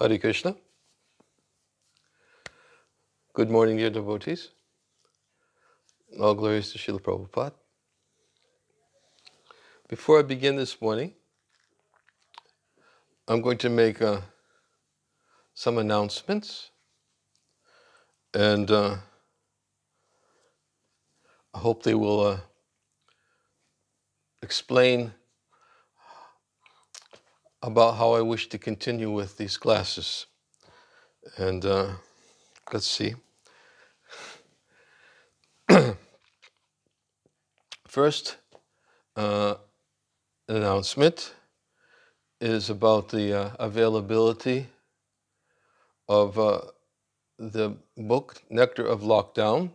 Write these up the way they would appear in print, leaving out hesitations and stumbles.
Hare Krishna. Good morning, dear devotees. All glories to Srila Prabhupada. Before I begin this morning, I'm going to make some announcements, and I hope they will explain about how I wish to continue with these classes. And let's see. First announcement is about the availability of the book Nectar of Lockdown,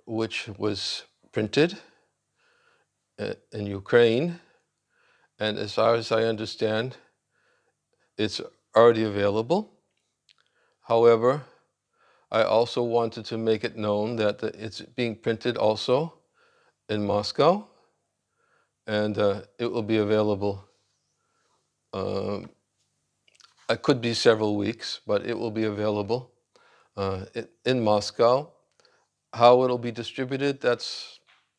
which was printed in Ukraine, and as far as I understand, it's already available. However, I also wanted to make it known that it's being printed also in Moscow, and it will be available. It could be several weeks, but it will be available in Moscow. How it'll be distributed,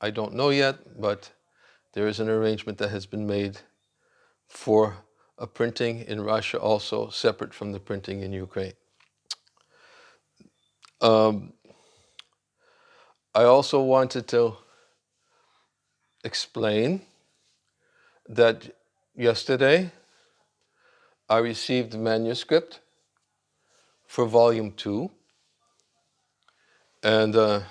I don't know yet, but there is an arrangement that has been made for a printing in Russia also, separate from the printing in Ukraine. I also wanted to explain that yesterday I received the manuscript for volume 2, and the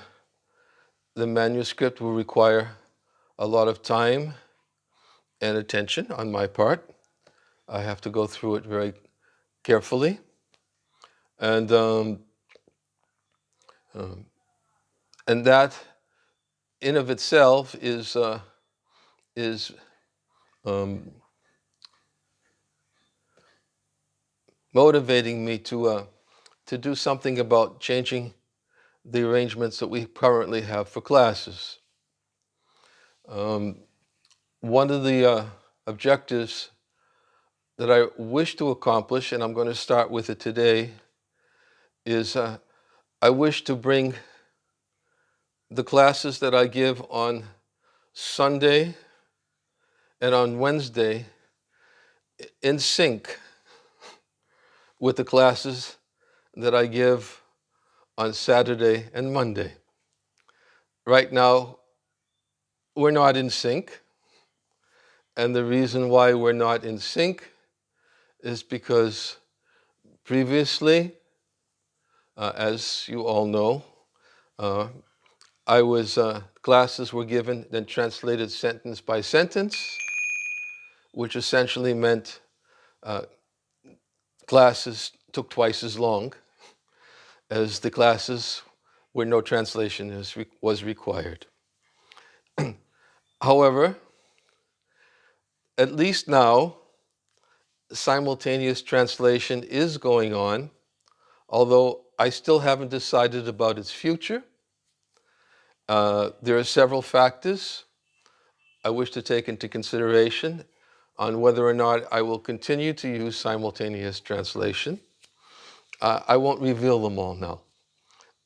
manuscript will require a lot of time and attention on my part. I have to go through it very carefully, and that in of itself is motivating me to do something about changing the arrangements that we currently have for classes. One of the objectives that I wish to accomplish, and I'm going to start with it today, is I wish to bring the classes that I give on Sunday and on Wednesday in sync with the classes that I give on Saturday and Monday. Right now, we're not in sync, and the reason why we're not in sync is because previously, as you all know, classes were given, then translated sentence by sentence, which essentially meant classes took twice as long as the classes where no translation was required. However, at least now, simultaneous translation is going on, although I still haven't decided about its future. There are several factors I wish to take into consideration on whether or not I will continue to use simultaneous translation. I won't reveal them all now,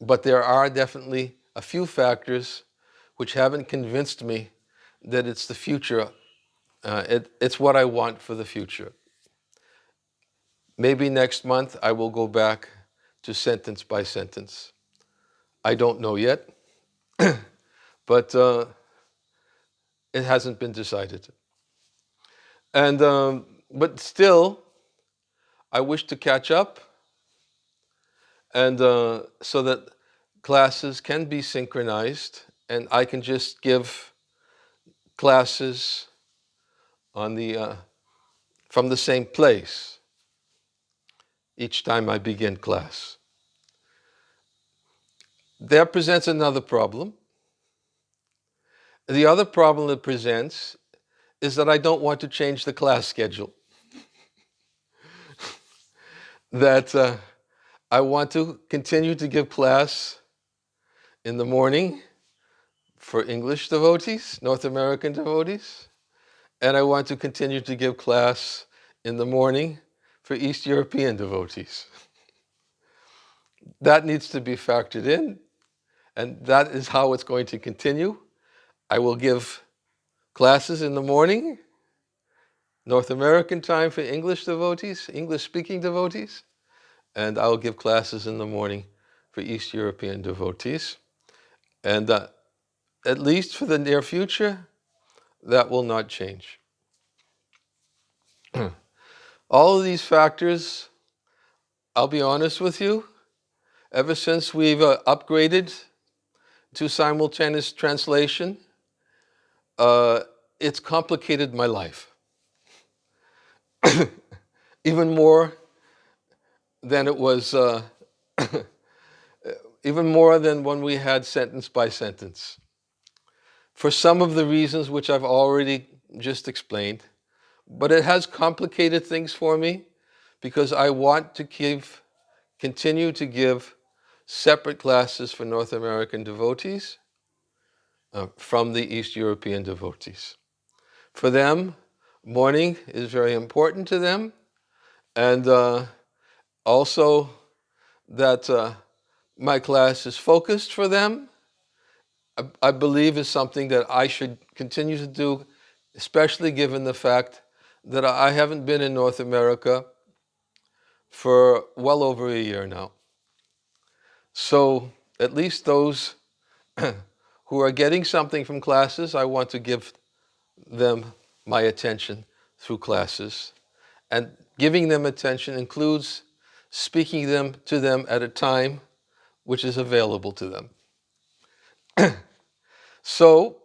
but there are definitely a few factors which haven't convinced me that it's the future. It's what I want for the future. Maybe next month I will go back to sentence by sentence. I don't know yet, but it hasn't been decided. And but still, I wish to catch up, and so that classes can be synchronized, and I can just give classes on from the same place each time I begin class. That presents another problem. The other problem it presents is that I don't want to change the class schedule. That I want to continue to give class in the morning for English devotees, North American devotees, and I want to continue to give class in the morning for East European devotees. That needs to be factored in, and that is how it's going to continue. I will give classes in the morning, North American time for English devotees, English-speaking devotees, and I'll give classes in the morning for East European devotees. And at least for the near future, that will not change. All of these factors, I'll be honest with you, ever since we've upgraded to simultaneous translation, it's complicated my life. Even more than it was, even more than when we had sentence by sentence. For some of the reasons which I've already just explained, but it has complicated things for me because I want to continue to give separate classes for North American devotees from the East European devotees. For them, morning is very important to them, and also that my class is focused for them, I believe is something that I should continue to do, especially given the fact that I haven't been in North America for well over a year now. So at least those who are getting something from classes, I want to give them my attention through classes. And giving them attention includes speaking to them at a time which is available to them. So,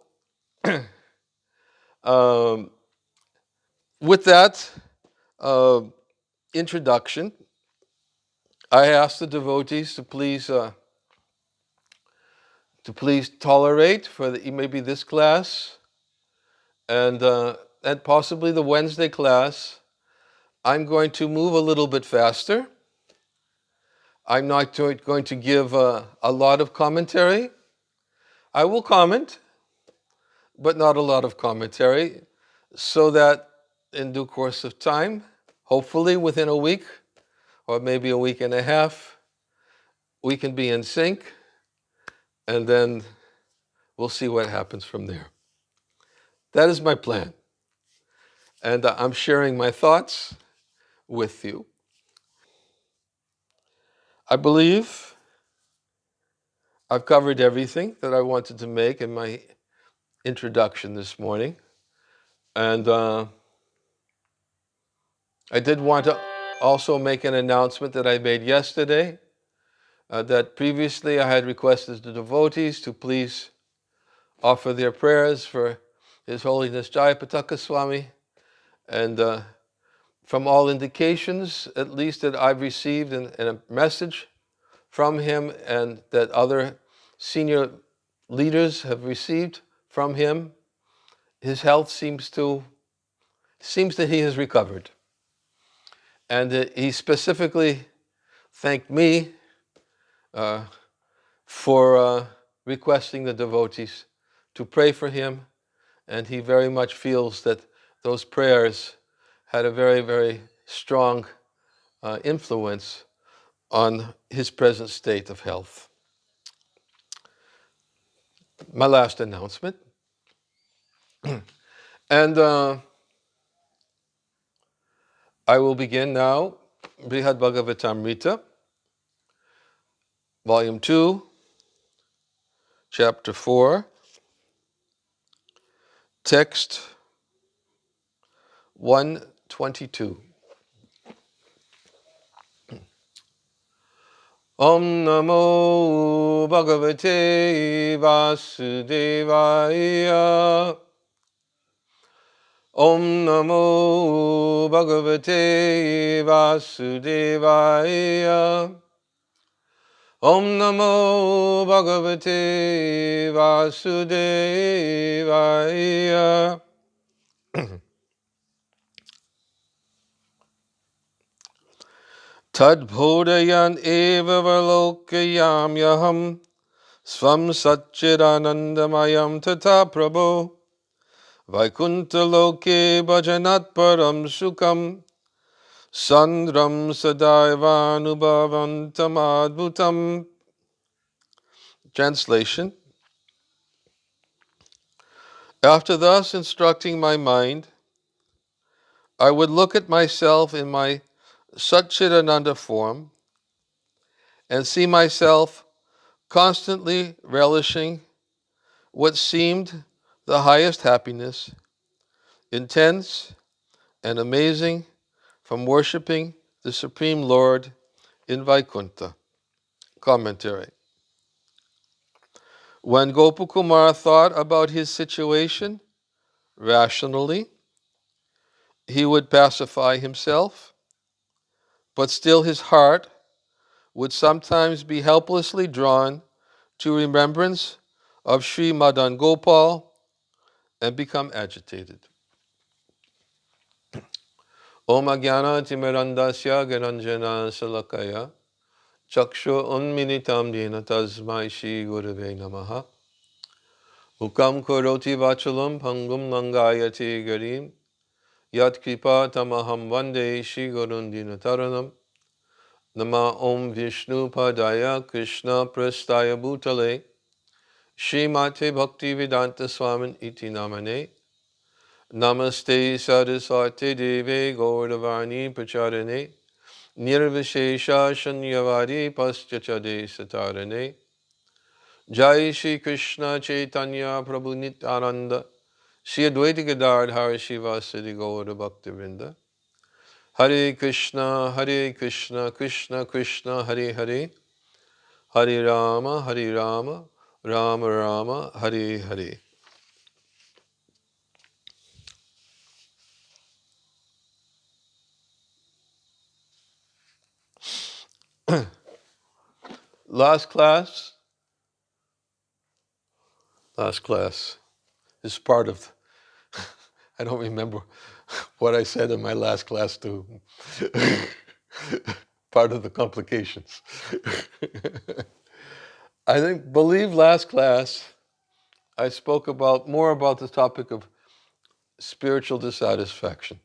with that introduction, I ask the devotees to please tolerate for maybe this class and possibly the Wednesday class. I'm going to move a little bit faster. I'm not going to give a lot of commentary. I will comment, but not a lot of commentary, so that in due course of time, hopefully within a week or maybe a week and a half, we can be in sync, and then we'll see what happens from there. That is my plan. And I'm sharing my thoughts with you. I believe I've covered everything that I wanted to make in my introduction this morning. And I did want to also make an announcement that I made yesterday, that previously I had requested the devotees to please offer their prayers for His Holiness Jayapataka Swami. And from all indications, at least that I've received in a message from him and that other senior leaders have received from him, his health seems that he has recovered. And he specifically thanked me for requesting the devotees to pray for him, and he very much feels that those prayers had a very, very strong influence on his present state of health. My last announcement. And I will begin now, Brihad Bhagavatamrita, Volume 2, Chapter 4, Text 122. Om Namo Bhagavate Vasudevaya. Om Namo Bhagavate Vasudevaya. Om Namo Bhagavate Vasudevaya. Tad Bodhayan eva varlokayam yaham svam satchidanandamayam tata prabho Vaikuntha loke bhajanat param sukam Sandram sadaivanubhavantam adbhutam. Translation: After thus instructing my mind, I would look at myself in my Satchidananda form and see myself constantly relishing what seemed the highest happiness, intense and amazing, from worshipping the Supreme Lord in Vaikuntha. Commentary. When Gopakumar thought about his situation rationally, he would pacify himself, but still his heart would sometimes be helplessly drawn to remembrance of Sri Madan Gopal and become agitated. Om Ajnana Timirandasya Garanjana Salakaya Chakshu Unminitam Dina Tasmai Shri Gurave Namaha Ukam Kuroti Vachalam Pangum Langayati Garim Yat Kripa Tamaham Vande Shri Gurundina Taranam Nama Om Vishnu Padaya Krishna Prastaya Bhutale Shri Mate Bhakti Vedanta Swamin Iti Namane Namaste Saraswati Deve Gauravani Pracharane Nirvishesha Shanyavari Paschachade Satarane Jai Shri Krishna Chaitanya Prabhu Nityananda Shri Advaita Gadadhar Shivasadi Gaura Bhaktivinoda Hare Krishna Krishna Krishna Hare Hare Hare Rama Rama Rama Hare Hare. Last class is part of, I don't remember what I said in my last class too. Part of the complications. Believe last class I spoke more about the topic of spiritual dissatisfaction.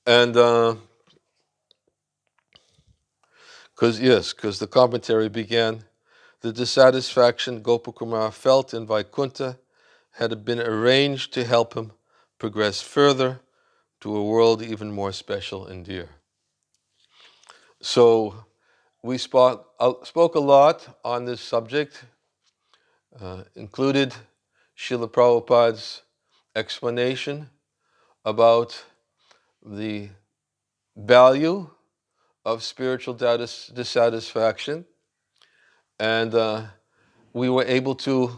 And because the commentary began, the dissatisfaction Gopakumar felt in Vaikuntha had been arranged to help him progress further to a world even more special and dear. So we spoke a lot on this subject, included Srila Prabhupada's explanation about the value of spiritual dissatisfaction, and we were able to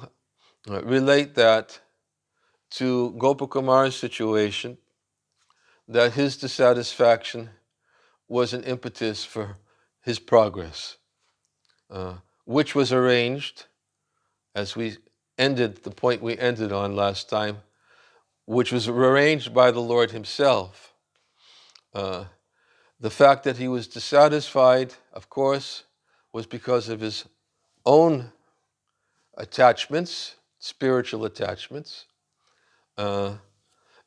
relate that to Gopakumar's situation, that his dissatisfaction was an impetus for his progress, which was arranged, as we ended the point we ended on last time, which was arranged by the Lord himself. The fact that he was dissatisfied, of course, was because of his own attachments, spiritual attachments. And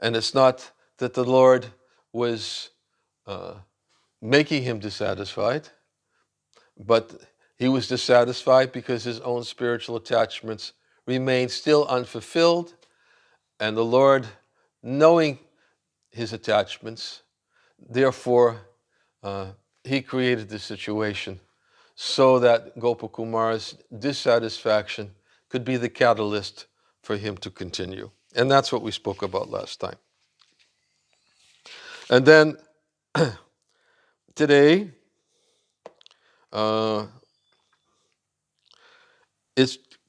it's not that the Lord was making him dissatisfied, but he was dissatisfied because his own spiritual attachments remained still unfulfilled, and the Lord, knowing his attachments, therefore he created this situation so that Gopakumar's dissatisfaction could be the catalyst for him to continue. And that's what we spoke about last time. And then today,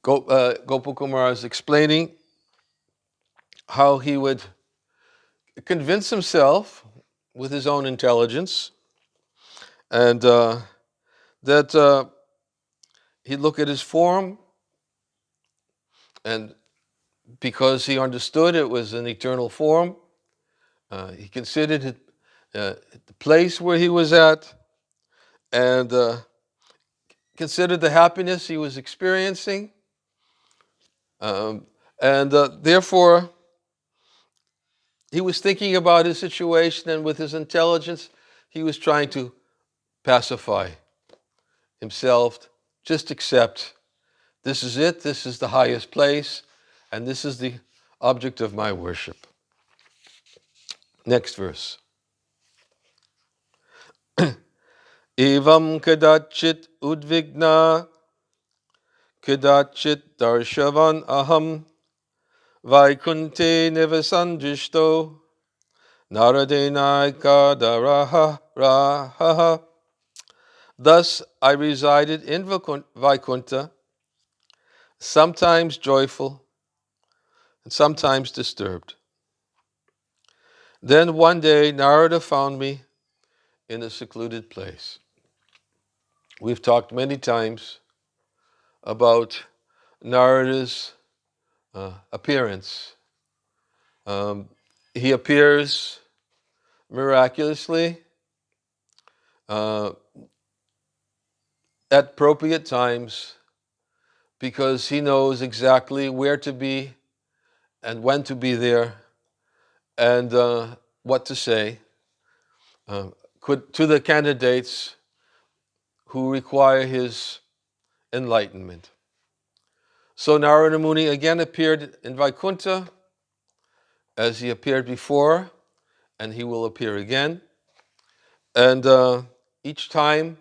Gopakumar is explaining how he would convince himself with his own intelligence, and that he'd look at his form, and because he understood it was an eternal form, he considered it the place where he was at, and considered the happiness he was experiencing, and therefore he was thinking about his situation, and with his intelligence he was trying to pacify himself. Just accept, this is it, this is the highest place, and this is the object of my worship. Next verse. Evam kadachit udvigna kadachit darshavan aham Vaikunte nivasandrishto Naradena raha. Thus I resided in Vaikuntha, sometimes joyful and sometimes disturbed. Then one day Narada found me in a secluded place. We've talked many times about Narada's appearance. He appears miraculously at appropriate times because he knows exactly where to be and when to be there and what to say to the candidates who require his enlightenment. So Narada Muni again appeared in Vaikuntha as he appeared before, and he will appear again. And each time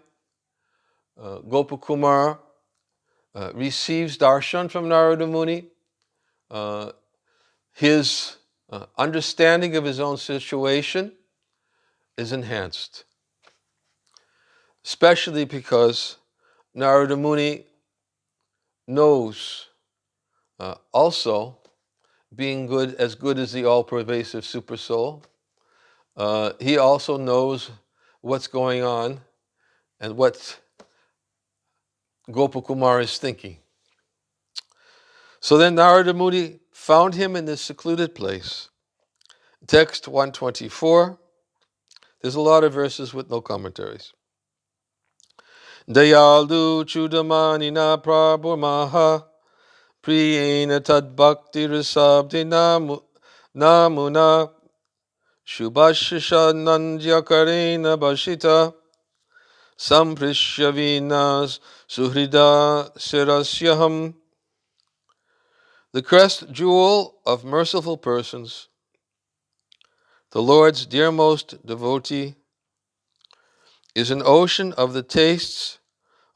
Gopakumar receives darshan from Narada Muni, his understanding of his own situation is enhanced. Especially because Narada Muni knows also, being good as the all-pervasive Supersoul, he also knows what's going on and what Gopakumar is thinking. So then Narada Muni found him in this secluded place. Text 124. There's a lot of verses with no commentaries. Dayalu chudamanina prabhumaha priyena tadbhakti rasabdi namuna shubhashisha nandyakarena bhashita samprishya vinas suhrida sirasyaham. The crest jewel of merciful persons, the Lord's dearmost devotee, is an ocean of the tastes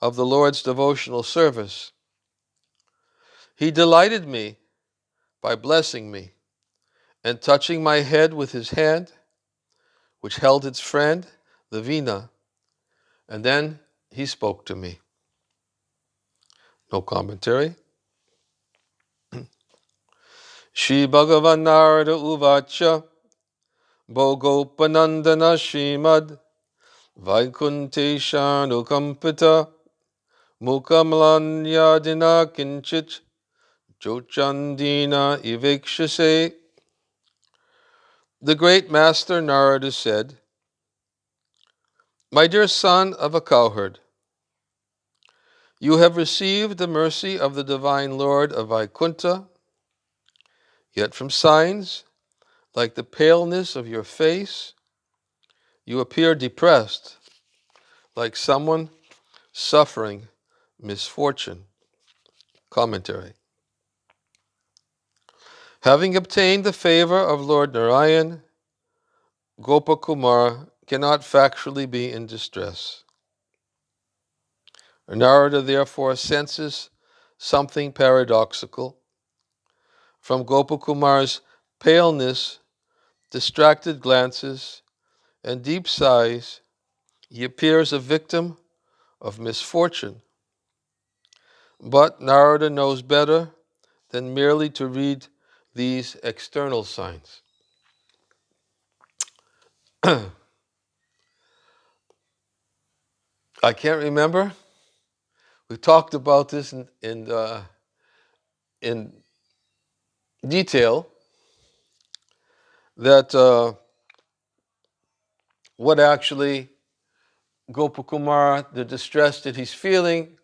of the Lord's devotional service. He delighted me by blessing me and touching my head with his hand, which held its friend, the Veena, and then he spoke to me. No commentary. Shri Bhagavan Narada Uvacha Bhogopanandana Srimad Vaikuntesha Nukampita Mukamlanyadina Kinchit Jochandina Ivekshase. The great master Narada said, My dear son of a cowherd, you have received the mercy of the divine Lord of Vaikuntha, yet from signs like the paleness of your face, you appear depressed, like someone suffering misfortune. Commentary. Having obtained the favor of Lord Narayan, Gopakumar cannot factually be in distress. Narada therefore senses something paradoxical. From Gopakumar's paleness, distracted glances, and deep sighs, he appears a victim of misfortune. But Narada knows better than merely to read these external signs. I can't remember. We talked about this in detail, that what actually Gopakumar, the distress that he's feeling,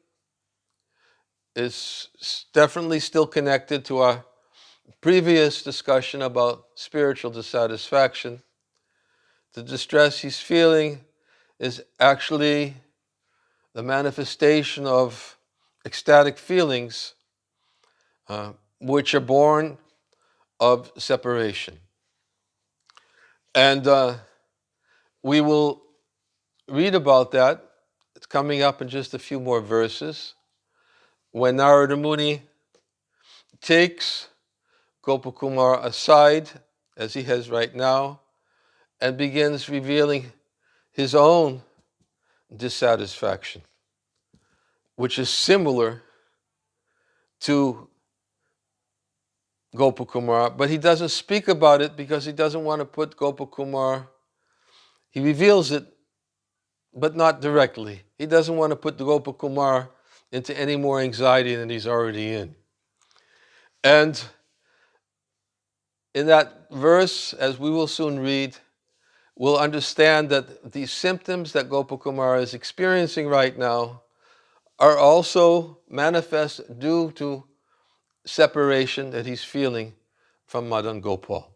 is definitely still connected to our previous discussion about spiritual dissatisfaction. The distress he's feeling is actually the manifestation of ecstatic feelings which are born of separation. And we will read about that. It's coming up in just a few more verses. When Narada Muni takes Gopakumar aside, as he has right now, and begins revealing his own dissatisfaction, which is similar to Gopakumar, but he doesn't speak about it because he doesn't want to put Gopakumar, he reveals it, but not directly. He doesn't want to put the Gopakumar into any more anxiety than he's already in. And in that verse, as we will soon read, we'll understand that the symptoms that Gopakumar is experiencing right now are also manifest due to separation that he's feeling from Madan Gopal.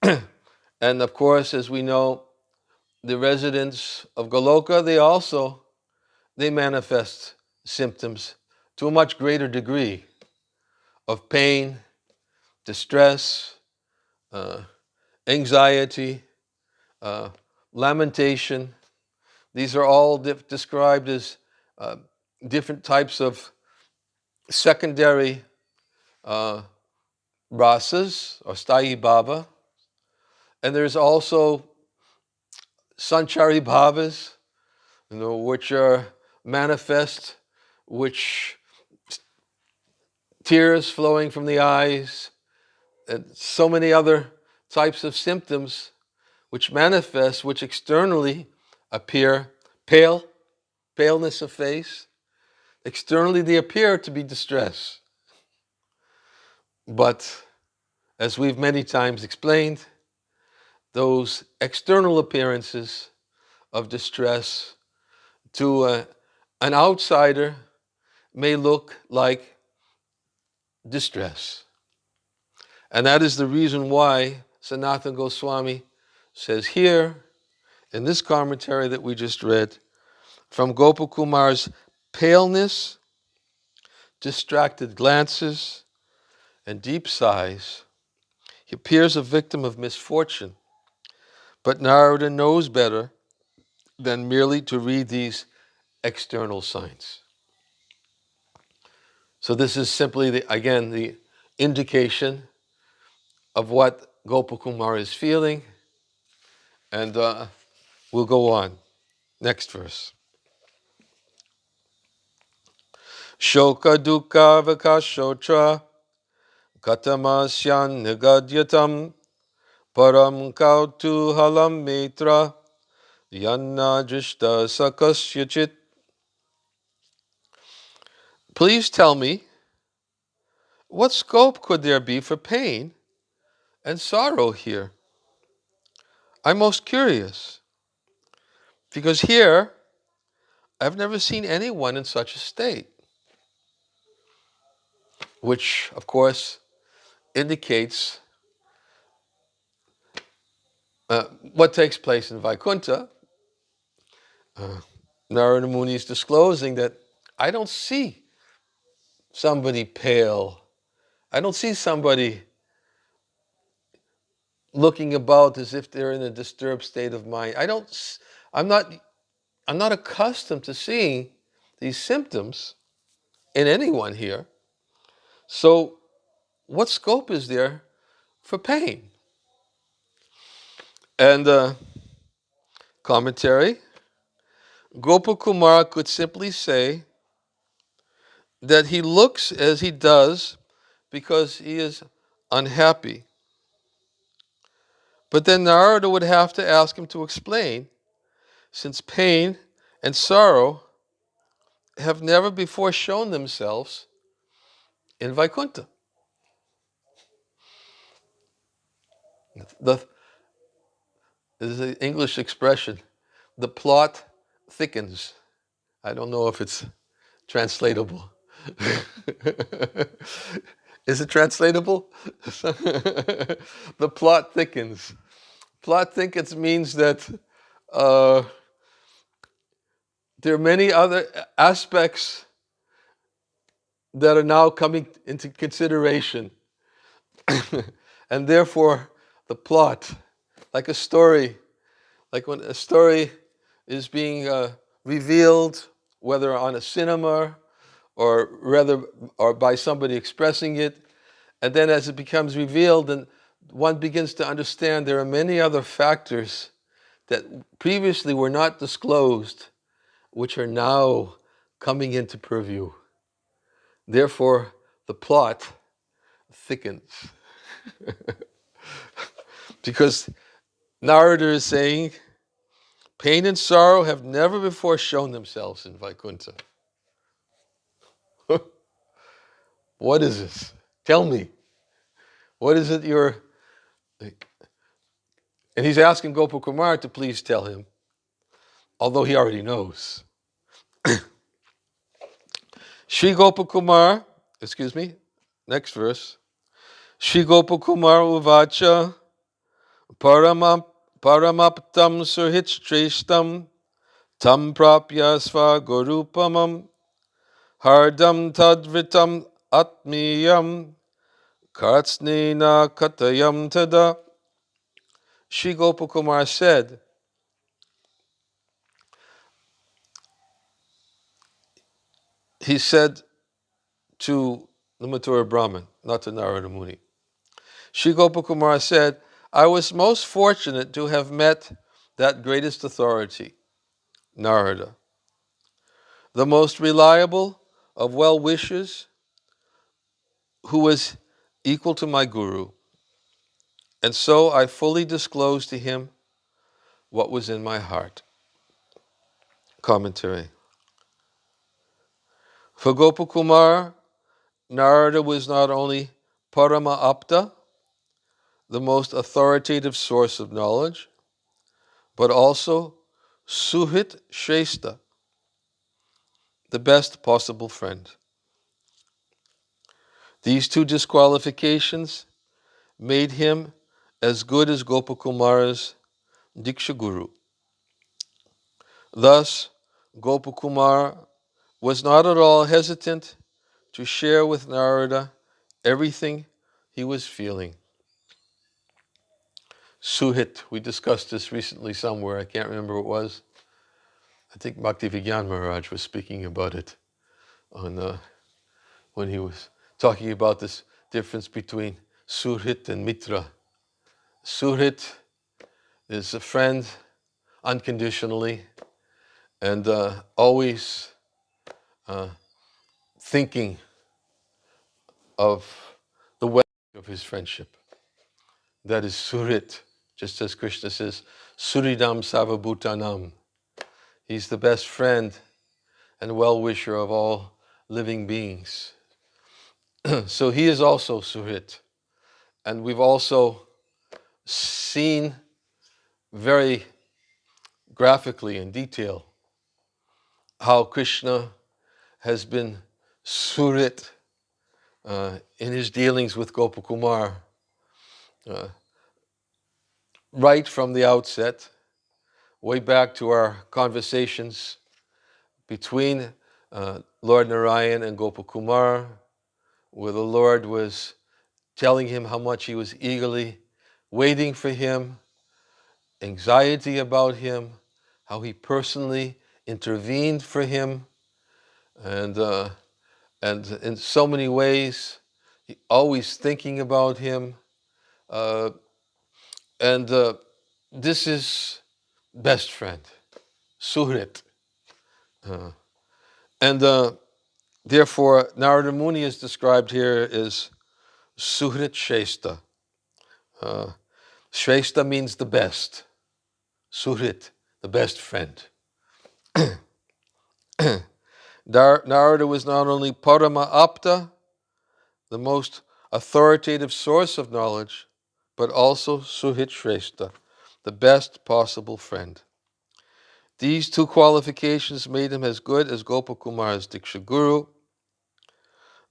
And of course, as we know, the residents of Goloka, they manifest symptoms to a much greater degree of pain, distress, anxiety, lamentation. These are all described as different types of secondary rasas or sthayi bhava. And there's also sanchari bhavas, which are manifest, which tears flowing from the eyes, and so many other types of symptoms which manifest, which externally appear paleness of face. Externally they appear to be distress. But as we've many times explained, those external appearances of distress to an outsider may look like distress. And that is the reason why Sanatana Goswami says here, in this commentary that we just read, from Gopakumar's paleness, distracted glances, and deep sighs, he appears a victim of misfortune. But Narada knows better than merely to read these external signs. So this is simply, the indication of what Gopakumar is feeling. And we'll go on. Next verse. Shoka dukkha vakashotra katamasyan nigadyatam param kautuhalam mitra yanna drishta sakasyachit. Please tell me, what scope could there be for pain and sorrow here? I'm most curious, because here I've never seen anyone in such a state, which of course indicates what takes place in Vaikuntha. Narada Muni is disclosing that I don't see somebody pale. I don't see somebody looking about as if they're in a disturbed state of mind. I'm not accustomed to seeing these symptoms in anyone here. So what scope is there for pain? And commentary, Gopakumara could simply say that he looks as he does because he is unhappy. But then Narada would have to ask him to explain, since pain and sorrow have never before shown themselves in Vaikuntha. This is an English expression. The plot thickens. I don't know if it's translatable. Is it translatable? The plot thickens. Plot thickens means that Uh, there are many other aspects that are now coming into consideration. And therefore, the plot, like a story, like when a story is being revealed, whether on a cinema or by somebody expressing it, and then as it becomes revealed, and one begins to understand there are many other factors that previously were not disclosed, which are now coming into purview. Therefore, the plot thickens. Because Narada is saying, pain and sorrow have never before shown themselves in Vaikuntha. What is this? Tell me. What is it you're... And he's asking Gopakumar to please tell him, although he already knows. Shri Gopakumar, next verse. Shri Gopakumar uvacha paramaptam surhitstreshtam tam prapya svagurupamam hardam tadvitam atmiyam kartsnena katayam tada. Shri Gopakumar said, he said to the Mathura Brahmin, not to Narada Muni. Shri Gopakumar said, I was most fortunate to have met that greatest authority, Narada, the most reliable of well-wishers, who was equal to my guru. And so I fully disclosed to him what was in my heart. Commentary. For Gopakumar, Narada was not only Parama Apta, the most authoritative source of knowledge, but also Suhit Shrestha, the best possible friend. These two disqualifications made him as good as Gopakumar's Diksha Guru. Thus, Gopakumar was not at all hesitant to share with Narada everything he was feeling. Suhit, we discussed this recently somewhere, I can't remember what it was. I think Bhaktivigyan Maharaj was speaking about it on when he was talking about this difference between Suhrit and Mitra. Suhrit is a friend unconditionally and always thinking of the welfare of his friendship. That is Suhrit, just as Krishna says, Suridam Sarvabhutanam. He's the best friend and well-wisher of all living beings. So he is also Suhrit. And we've also seen very graphically in detail how Krishna has been Suhrit in his dealings with Gopakumar right from the outset, way back to our conversations between Lord Narayan and Gopakumar, where the Lord was telling him how much he was eagerly waiting for him, anxiety about him, how he personally intervened for him, and in so many ways, always thinking about him. And this is best friend, Suhrit. And therefore, Narada Muni is described here as Suhrit Shrestha. Shrestha means the best. Suhrit, the best friend. Narada was not only Parama Apta, the most authoritative source of knowledge, but also Suhit Shrestha, the best possible friend. These two qualifications made him as good as Gopakumar's Diksha Guru.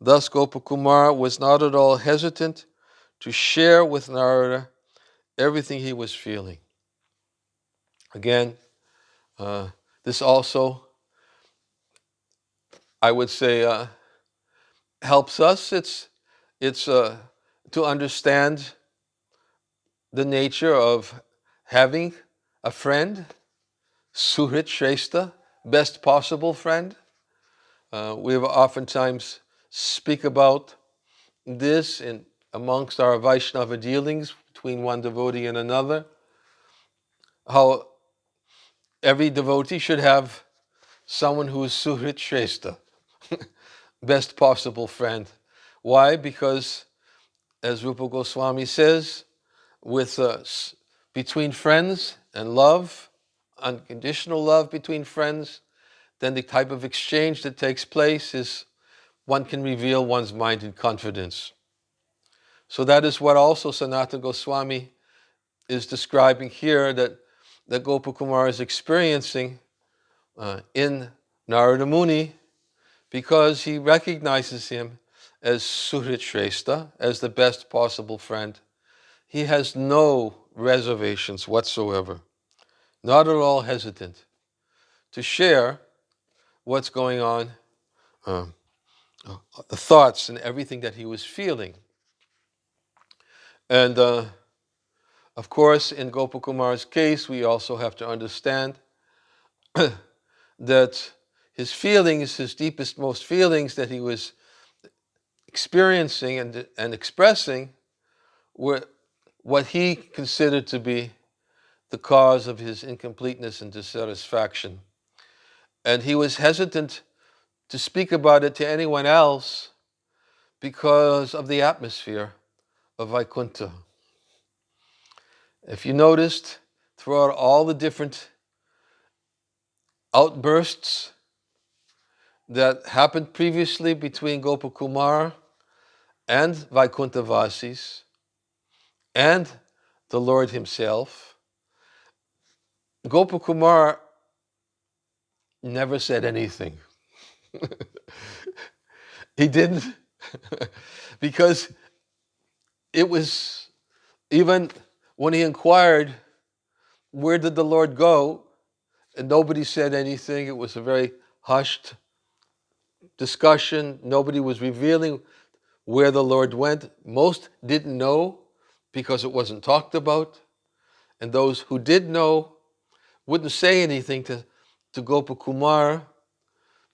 Thus, Gopakumar was not at all hesitant to share with Narada everything he was feeling. Again, This also, I would say, helps us. It's to understand the nature of having a friend, Suhrit Shrestha, best possible friend. We oftentimes speak about this amongst our Vaishnava dealings between one devotee and another, how every devotee should have someone who is Suhrit Shrestha, best possible friend. Why? Because, as Rupa Goswami says, with between friends and love, unconditional love between friends, then the type of exchange that takes place is one can reveal one's mind in confidence. So that is what also Sanatana Goswami is describing here, that Gopakumar is experiencing in Narada Muni, because he recognizes him as Suhrit Shrestha, as the best possible friend. He has no reservations whatsoever, not at all hesitant to share what's going on, the thoughts and everything that he was feeling. And of course, in Gopakumar's case, we also have to understand that his feelings, his deepest, most feelings that he was experiencing and expressing, were what he considered to be the cause of his incompleteness and dissatisfaction. And he was hesitant to speak about it to anyone else because of the atmosphere of Vaikuntha. If you noticed, throughout all the different outbursts that happened previously between Gopakumar and Vaikuntha Vasis and the Lord himself, Gopakumar never said anything. He didn't, because it was, even when he inquired, where did the Lord go? And nobody said anything. It was a very hushed discussion. Nobody was revealing where the Lord went. Most didn't know because it wasn't talked about. And those who did know wouldn't say anything to Gopakumar,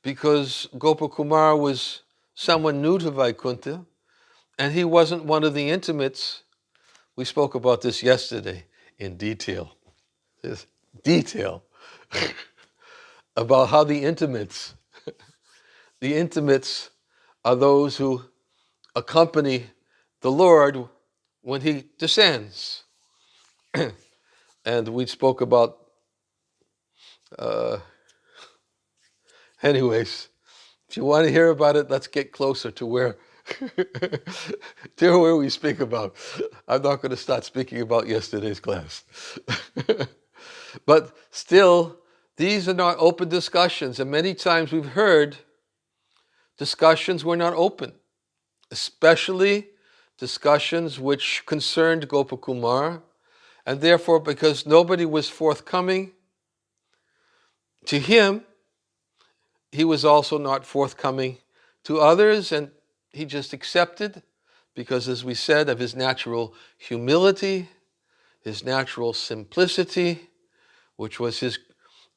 because Gopakumar was someone new to Vaikuntha, and he wasn't one of the intimates. We spoke about this yesterday in detail. This detail about how the intimates are those who accompany the Lord when he descends. And we spoke about, anyways, if you want to hear about it, let's get closer to where we speak about. I'm not going to start speaking about yesterday's class. But still, these are not open discussions, and many times we've heard discussions were not open, especially discussions which concerned Gopakumar, and therefore, because nobody was forthcoming to him, he was also not forthcoming to others, and he just accepted, because, as we said, of his natural humility, his natural simplicity, which was his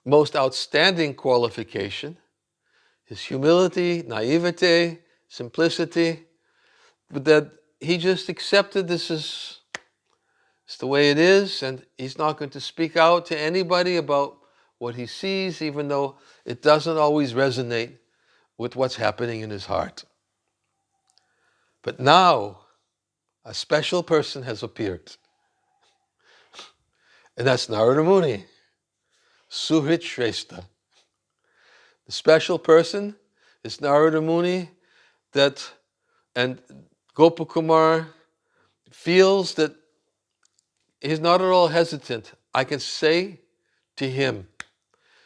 most outstanding qualification, his humility, naivete, simplicity, but that he just accepted this is the way it is, and he's not going to speak out to anybody about what he sees, even though it doesn't always resonate with what's happening in his heart. But now, a special person has appeared, and that's Narada Muni, Suhrit Shrestha. The special person is Narada Muni, and Gopakumar feels that he's not at all hesitant. I can say to him,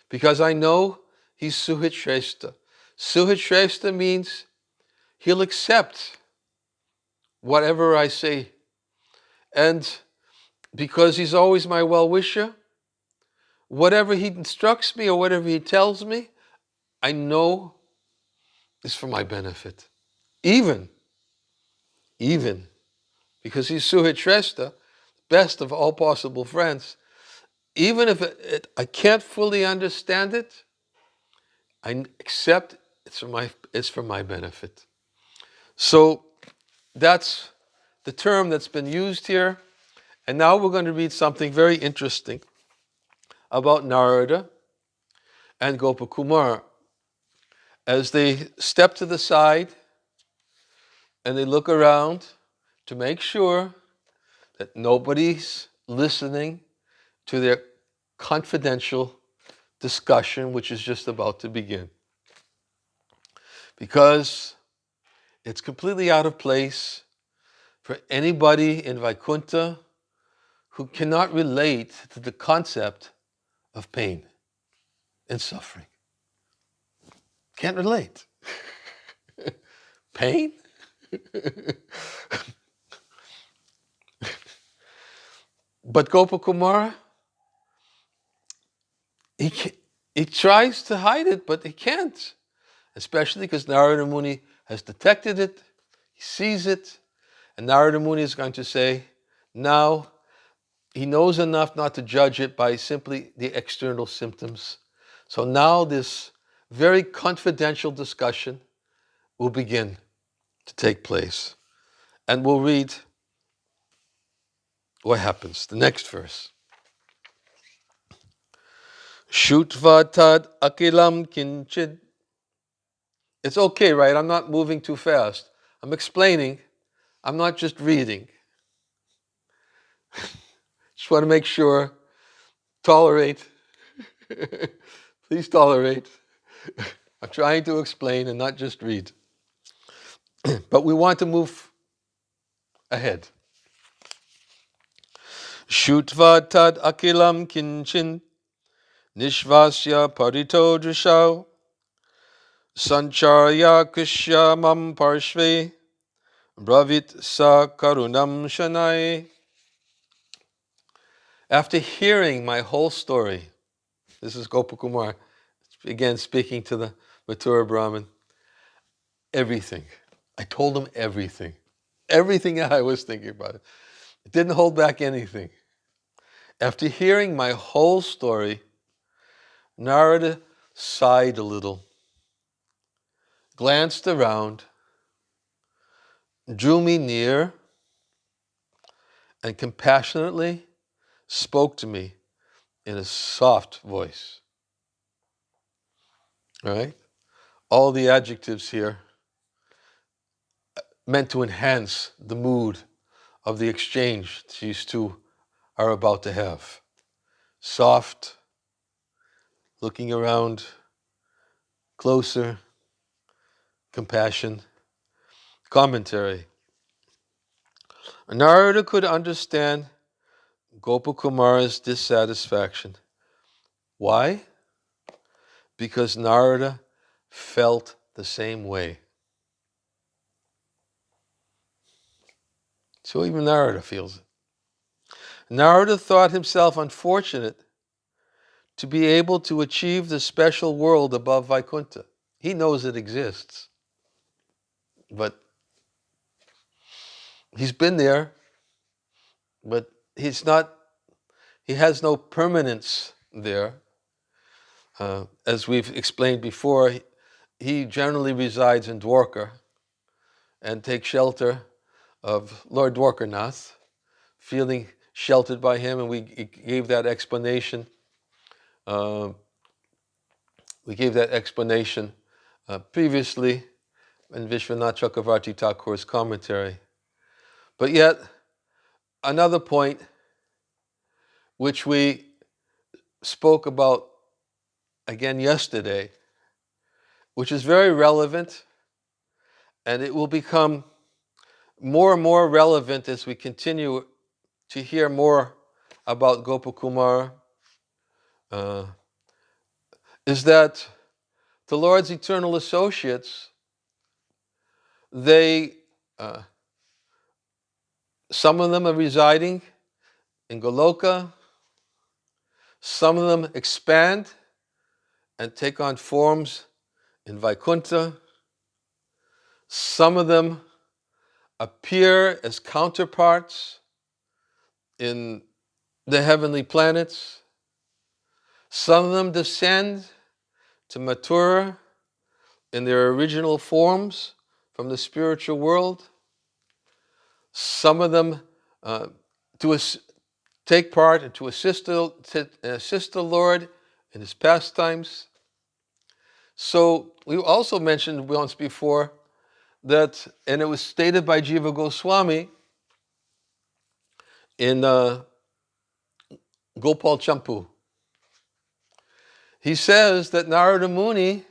because I know he's Suhrit Shrestha. Suhrit Shrestha means he'll accept whatever I say. And because he's always my well-wisher, whatever he instructs me or whatever he tells me, I know is for my benefit. Even because he's Suhitreshta, best of all possible friends, even if I can't fully understand it, I accept it's for my benefit. So that's the term that's been used here. And now we're going to read something very interesting about Narada and Gopakumar as they step to the side and they look around to make sure that nobody's listening to their confidential discussion, which is just about to begin. Because it's completely out of place for anybody in Vaikuntha who cannot relate to the concept of pain and suffering. Can't relate. Pain? But Gopakumara, he tries to hide it, but he can't. Especially because Narada Muni has detected it, he sees it, and Narada Muni is going to say, now he knows enough not to judge it by simply the external symptoms. So now this very confidential discussion will begin to take place. And we'll read what happens. The next verse. Shutva tad akilam kinchid. It's okay, right? I'm not moving too fast. I'm explaining. I'm not just reading. Just want to make sure. Tolerate. Please tolerate. I'm trying to explain and not just read. But we want to move ahead. Shutva tad akilam kinchin nishvasya parito drishau sancharya krishyamam parshve bravit sa karunam shanai. After hearing my whole story, this is Gopakumar, again speaking to the Mathura Brahmin, everything. I told him everything. Everything I was thinking about. It didn't hold back anything. After hearing my whole story, Narada sighed a little, glanced around, drew me near, and compassionately spoke to me in a soft voice. All right? All the adjectives here meant to enhance the mood of the exchange these two are about to have. Soft, looking around, closer, compassion, commentary. Narada could understand Gopakumar's dissatisfaction. Why? Because Narada felt the same way. So even Narada feels it. Narada thought himself unfortunate to be able to achieve the special world above Vaikuntha. He knows it exists, but he's been there, but he has no permanence there. As we've explained before, he generally resides in Dwarka and takes shelter of Lord Dwarkanath, feeling sheltered by him, and we gave that explanation. Previously in Vishwanath Chakravarti Thakur's commentary. But yet, another point which we spoke about again yesterday, which is very relevant, and it will become more and more relevant as we continue to hear more about Gopakumar, is that the Lord's eternal associates, some of them are residing in Goloka, Some of them expand and take on forms in Vaikuntha. Some of them appear as counterparts in the heavenly planets. Some of them descend to mature in their original forms from the spiritual world. Some of them take part and to assist the Lord in his pastimes. So we also mentioned once before that, and it was stated by Jiva Goswami in Gopal Champu. He says that Narada Muni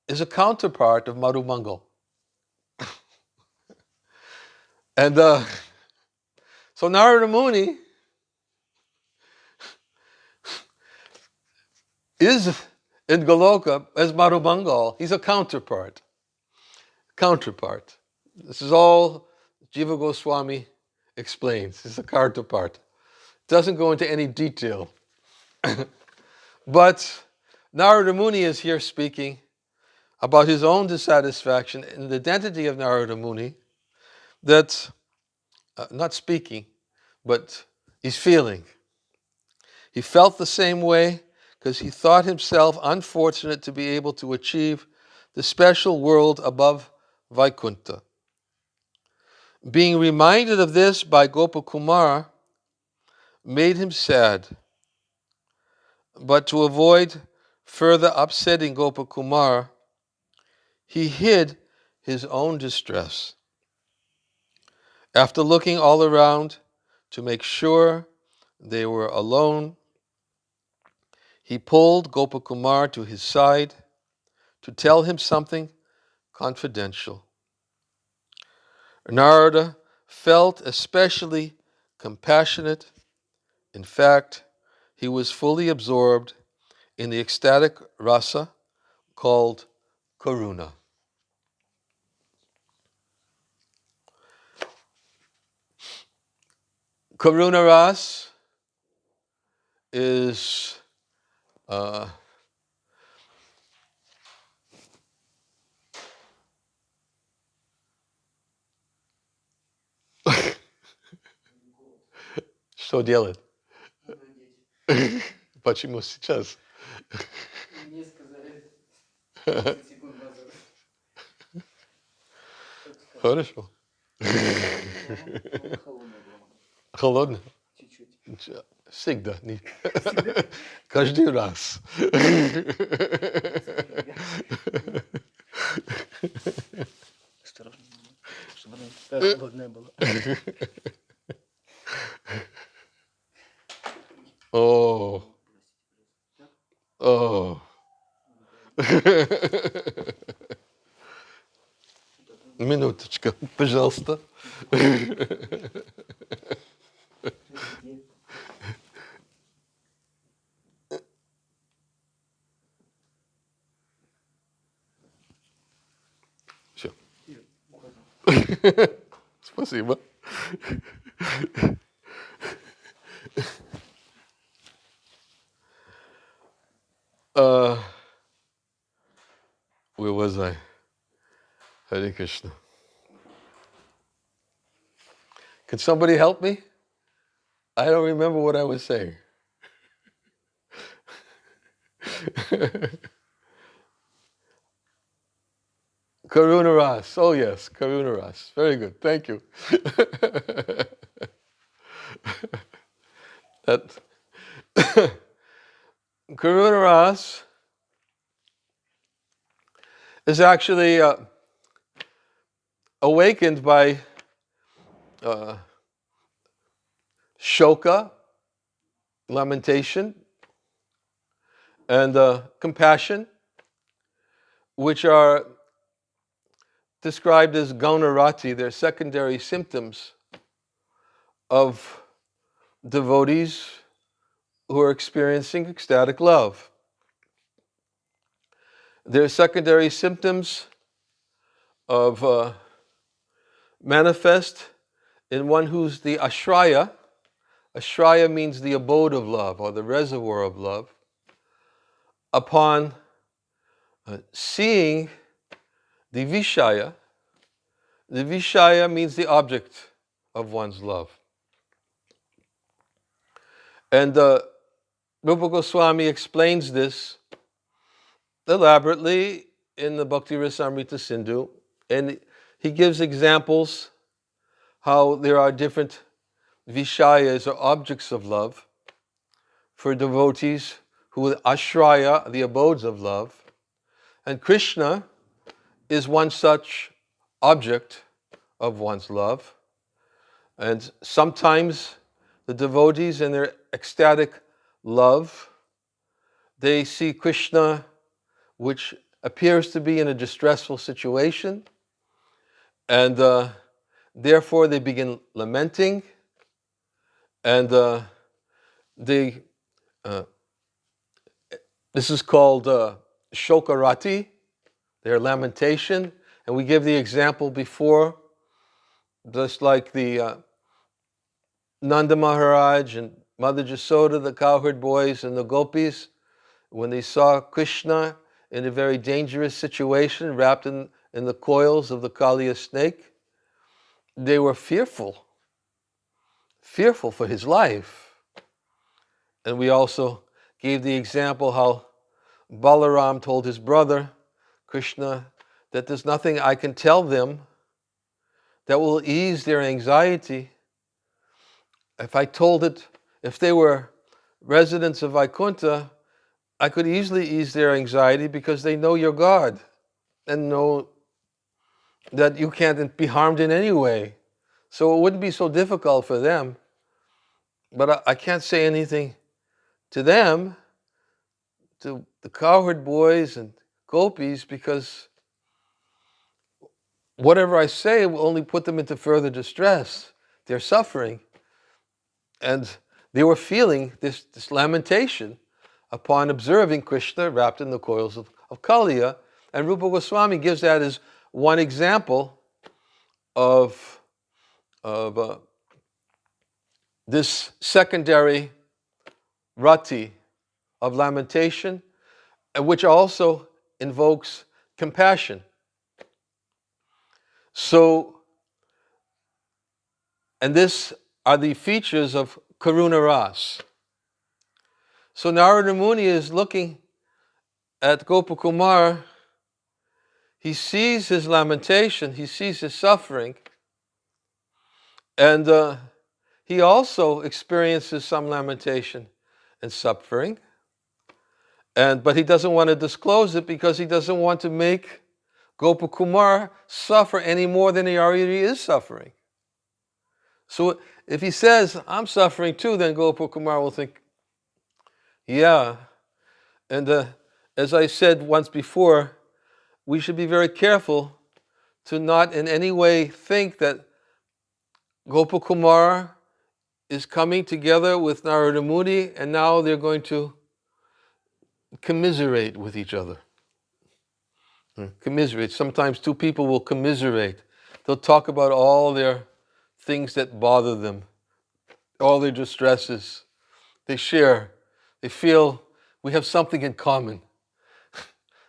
is a counterpart of Madhu Mangal. And so Narada Muni is in Goloka as Madhu Mangal. He's a counterpart. This is all Jiva Goswami explains. It's a counterpart. Doesn't go into any detail. But Narada Muni is here speaking about his own dissatisfaction and the identity of Narada Muni, that, not speaking, but he's feeling. He felt the same way because he thought himself unfortunate to be able to achieve the special world above Vaikuntha. Being reminded of this by Gopakumar made him sad. But to avoid further upsetting Gopakumar, he hid his own distress. After looking all around to make sure they were alone, he pulled Gopakumar to his side to tell him something confidential. Narada felt especially compassionate. In fact, he was fully absorbed in the ecstatic rasa called Karuna. Karuna Ras is что делать? Почему сейчас? Мне сказали 30 секунд назад. Хорошо. Холодная была. Холодно? Чуть-чуть. Всегда. Каждый раз. Осторожно, чтобы она такая холодная была. О. О. Минуточка, пожалуйста. Все. Спасибо. Where was I? Hare Krishna. Can somebody help me? I don't remember what I was saying. Karuna Ras. Oh yes, Karuna Ras. Very good. Thank you. That Karuna Ras is actually awakened by shoka, lamentation, and compassion, which are described as gaunarati. They're secondary symptoms of devotees who are experiencing ecstatic love. They're secondary symptoms of manifest in one who's the ashraya, Ashraya means the abode of love or the reservoir of love. Upon seeing the Vishaya means the object of one's love. And Rupa Goswami explains this elaborately in the Bhakti Rasamrita Sindhu, and he gives examples how there are different Vishayas or objects of love for devotees who ashraya, the abodes of love. And Krishna is one such object of one's love. And sometimes the devotees in their ecstatic love, they see Krishna, which appears to be in a distressful situation, and therefore they begin lamenting, and they this is called shokarati, their lamentation. And we give the example before, just like the Nanda Maharaj and Mother Jasoda, the cowherd boys and the gopis, when they saw Krishna in a very dangerous situation, wrapped in the coils of the Kaliya snake, they were fearful for his life. And we also gave the example how Balaram told his brother, Krishna, that there's nothing I can tell them that will ease their anxiety. If they were residents of Vaikuntha, I could easily ease their anxiety because they know your God and know that you can't be harmed in any way. So it wouldn't be so difficult for them. But I can't say anything to them, to the cowherd boys and gopis, because whatever I say will only put them into further distress. They're suffering. And they were feeling this lamentation upon observing Krishna wrapped in the coils of Kaliya. And Rupa Goswami gives that as one example of this secondary rati of lamentation, which also invokes compassion. So, and this are the features of Karuna Rasa. So Narada Muni is looking at Gopakumar. He sees his lamentation, he sees his suffering, and he also experiences some lamentation and suffering. But he doesn't want to disclose it because he doesn't want to make Gopakumar suffer any more than he already is suffering. So if he says, I'm suffering too, then Gopakumar will think, yeah. And as I said once before, we should be very careful to not in any way think that Gopakumar is coming together with Narada Muni and now they're going to commiserate with each other. Commiserate. Sometimes two people will commiserate. They'll talk about all their things that bother them, all their distresses. They share. They feel we have something in common.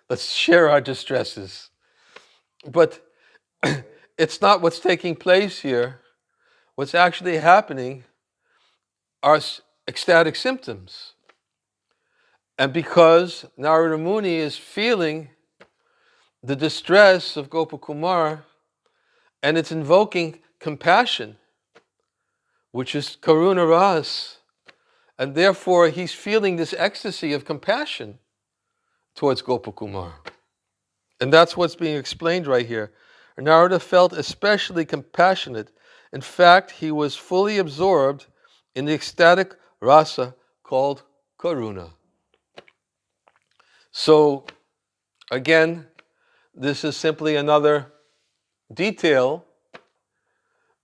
Let's share our distresses. But it's not what's taking place here. What's actually happening are ecstatic symptoms. And because Narada Muni is feeling the distress of Gopakumar, and it's invoking compassion, which is Karuna Rasa, and therefore he's feeling this ecstasy of compassion towards Gopakumar. And that's what's being explained right here. Narada felt especially compassionate. In fact, he was fully absorbed in the ecstatic rasa called Karuna. So, again, this is simply another detail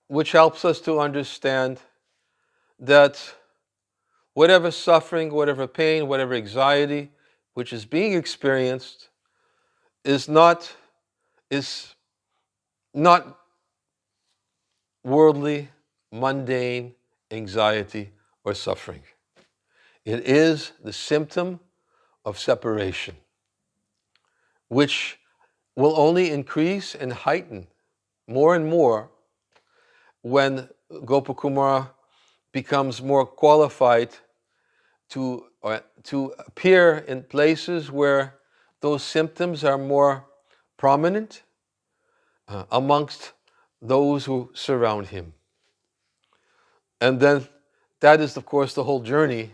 which helps us to understand that whatever suffering, whatever pain, whatever anxiety which is being experienced is not worldly, mundane anxiety or suffering. It is the symptom of separation, which will only increase and heighten more and more when Gopakumara becomes more qualified to appear in places where those symptoms are more prominent amongst those who surround him. And then that is, of course, the whole journey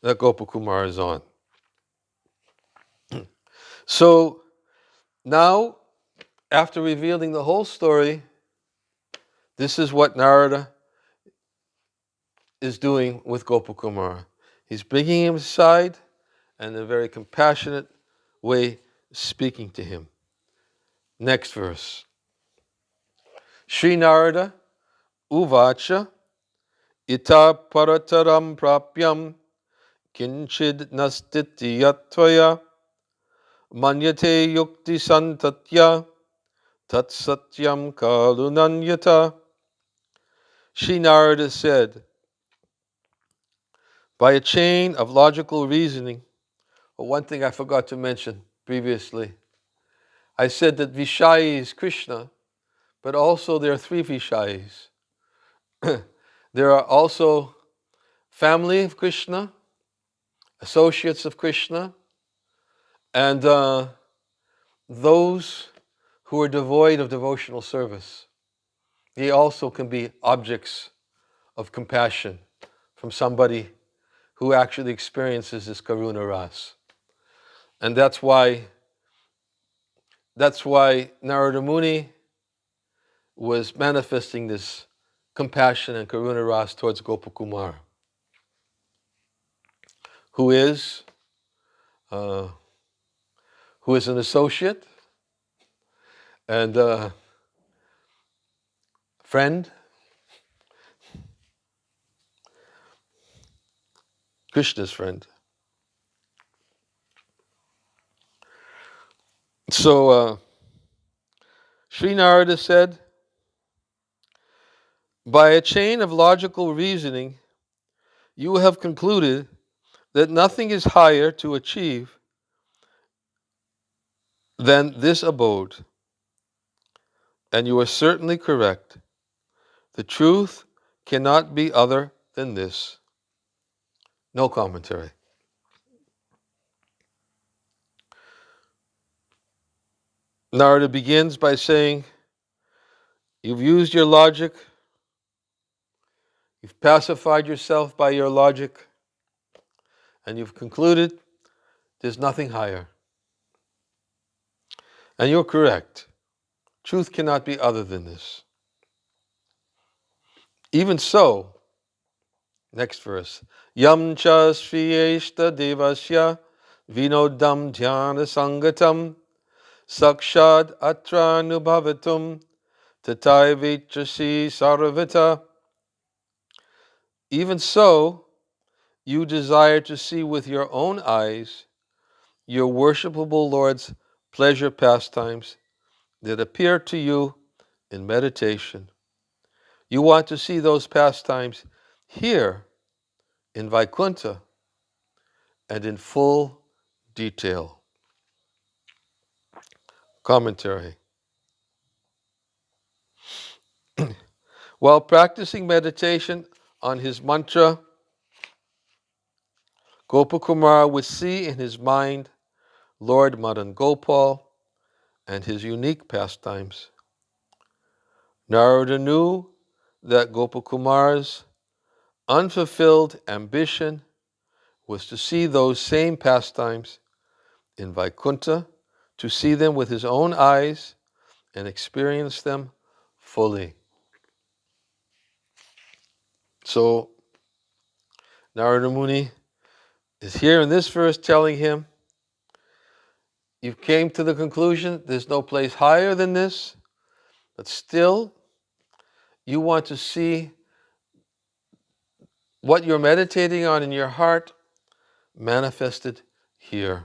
that Gopakumara is on. So now, after revealing the whole story, this is what Narada is doing with Gopakumara. He's bringing him aside and in a very compassionate way speaking to him. Next verse. Sri Narada uvacha ita parataram prapyam kinchid nastiti yatvaya manyate yukti santatya tat satyam kalunanyata. Sri Narada said, by a chain of logical reasoning, one thing I forgot to mention previously, I said that Vishayi is Krishna, but also there are three Vishayis. There are also family of Krishna, associates of Krishna, and those who are devoid of devotional service. They also can be objects of compassion from somebody who actually experiences this Karuna Rasa. And that's why Narada Muni was manifesting this compassion and Karuna Rasa towards Gopakumara, who is an associate and friend, Krishna's friend. So Sri Narada said, by a chain of logical reasoning, you have concluded that nothing is higher to achieve than this abode. And you are certainly correct. The truth cannot be other than this. No commentary. Narada begins by saying, you've used your logic, you've pacified yourself by your logic, and you've concluded there's nothing higher. And you're correct. Truth cannot be other than this. Even so, next verse, Yam cha shriyeshta devasya vinodam dhyana sangatam sakshad atra nubhavatum tatai vichasi saravita. Even so, you desire to see with your own eyes your worshipable Lord's pleasure pastimes that appear to you in meditation. You want to see those pastimes here in Vaikuntha and in full detail. Commentary. While practicing meditation on his mantra, Gopakumara would see in his mind Lord Madan Gopal and his unique pastimes. Narada knew that Gopakumara's unfulfilled ambition was to see those same pastimes in Vaikuntha, to see them with his own eyes and experience them fully. So, Narada Muni is here in this verse telling him, you came to the conclusion there's no place higher than this, but still you want to see what you're meditating on in your heart manifested here.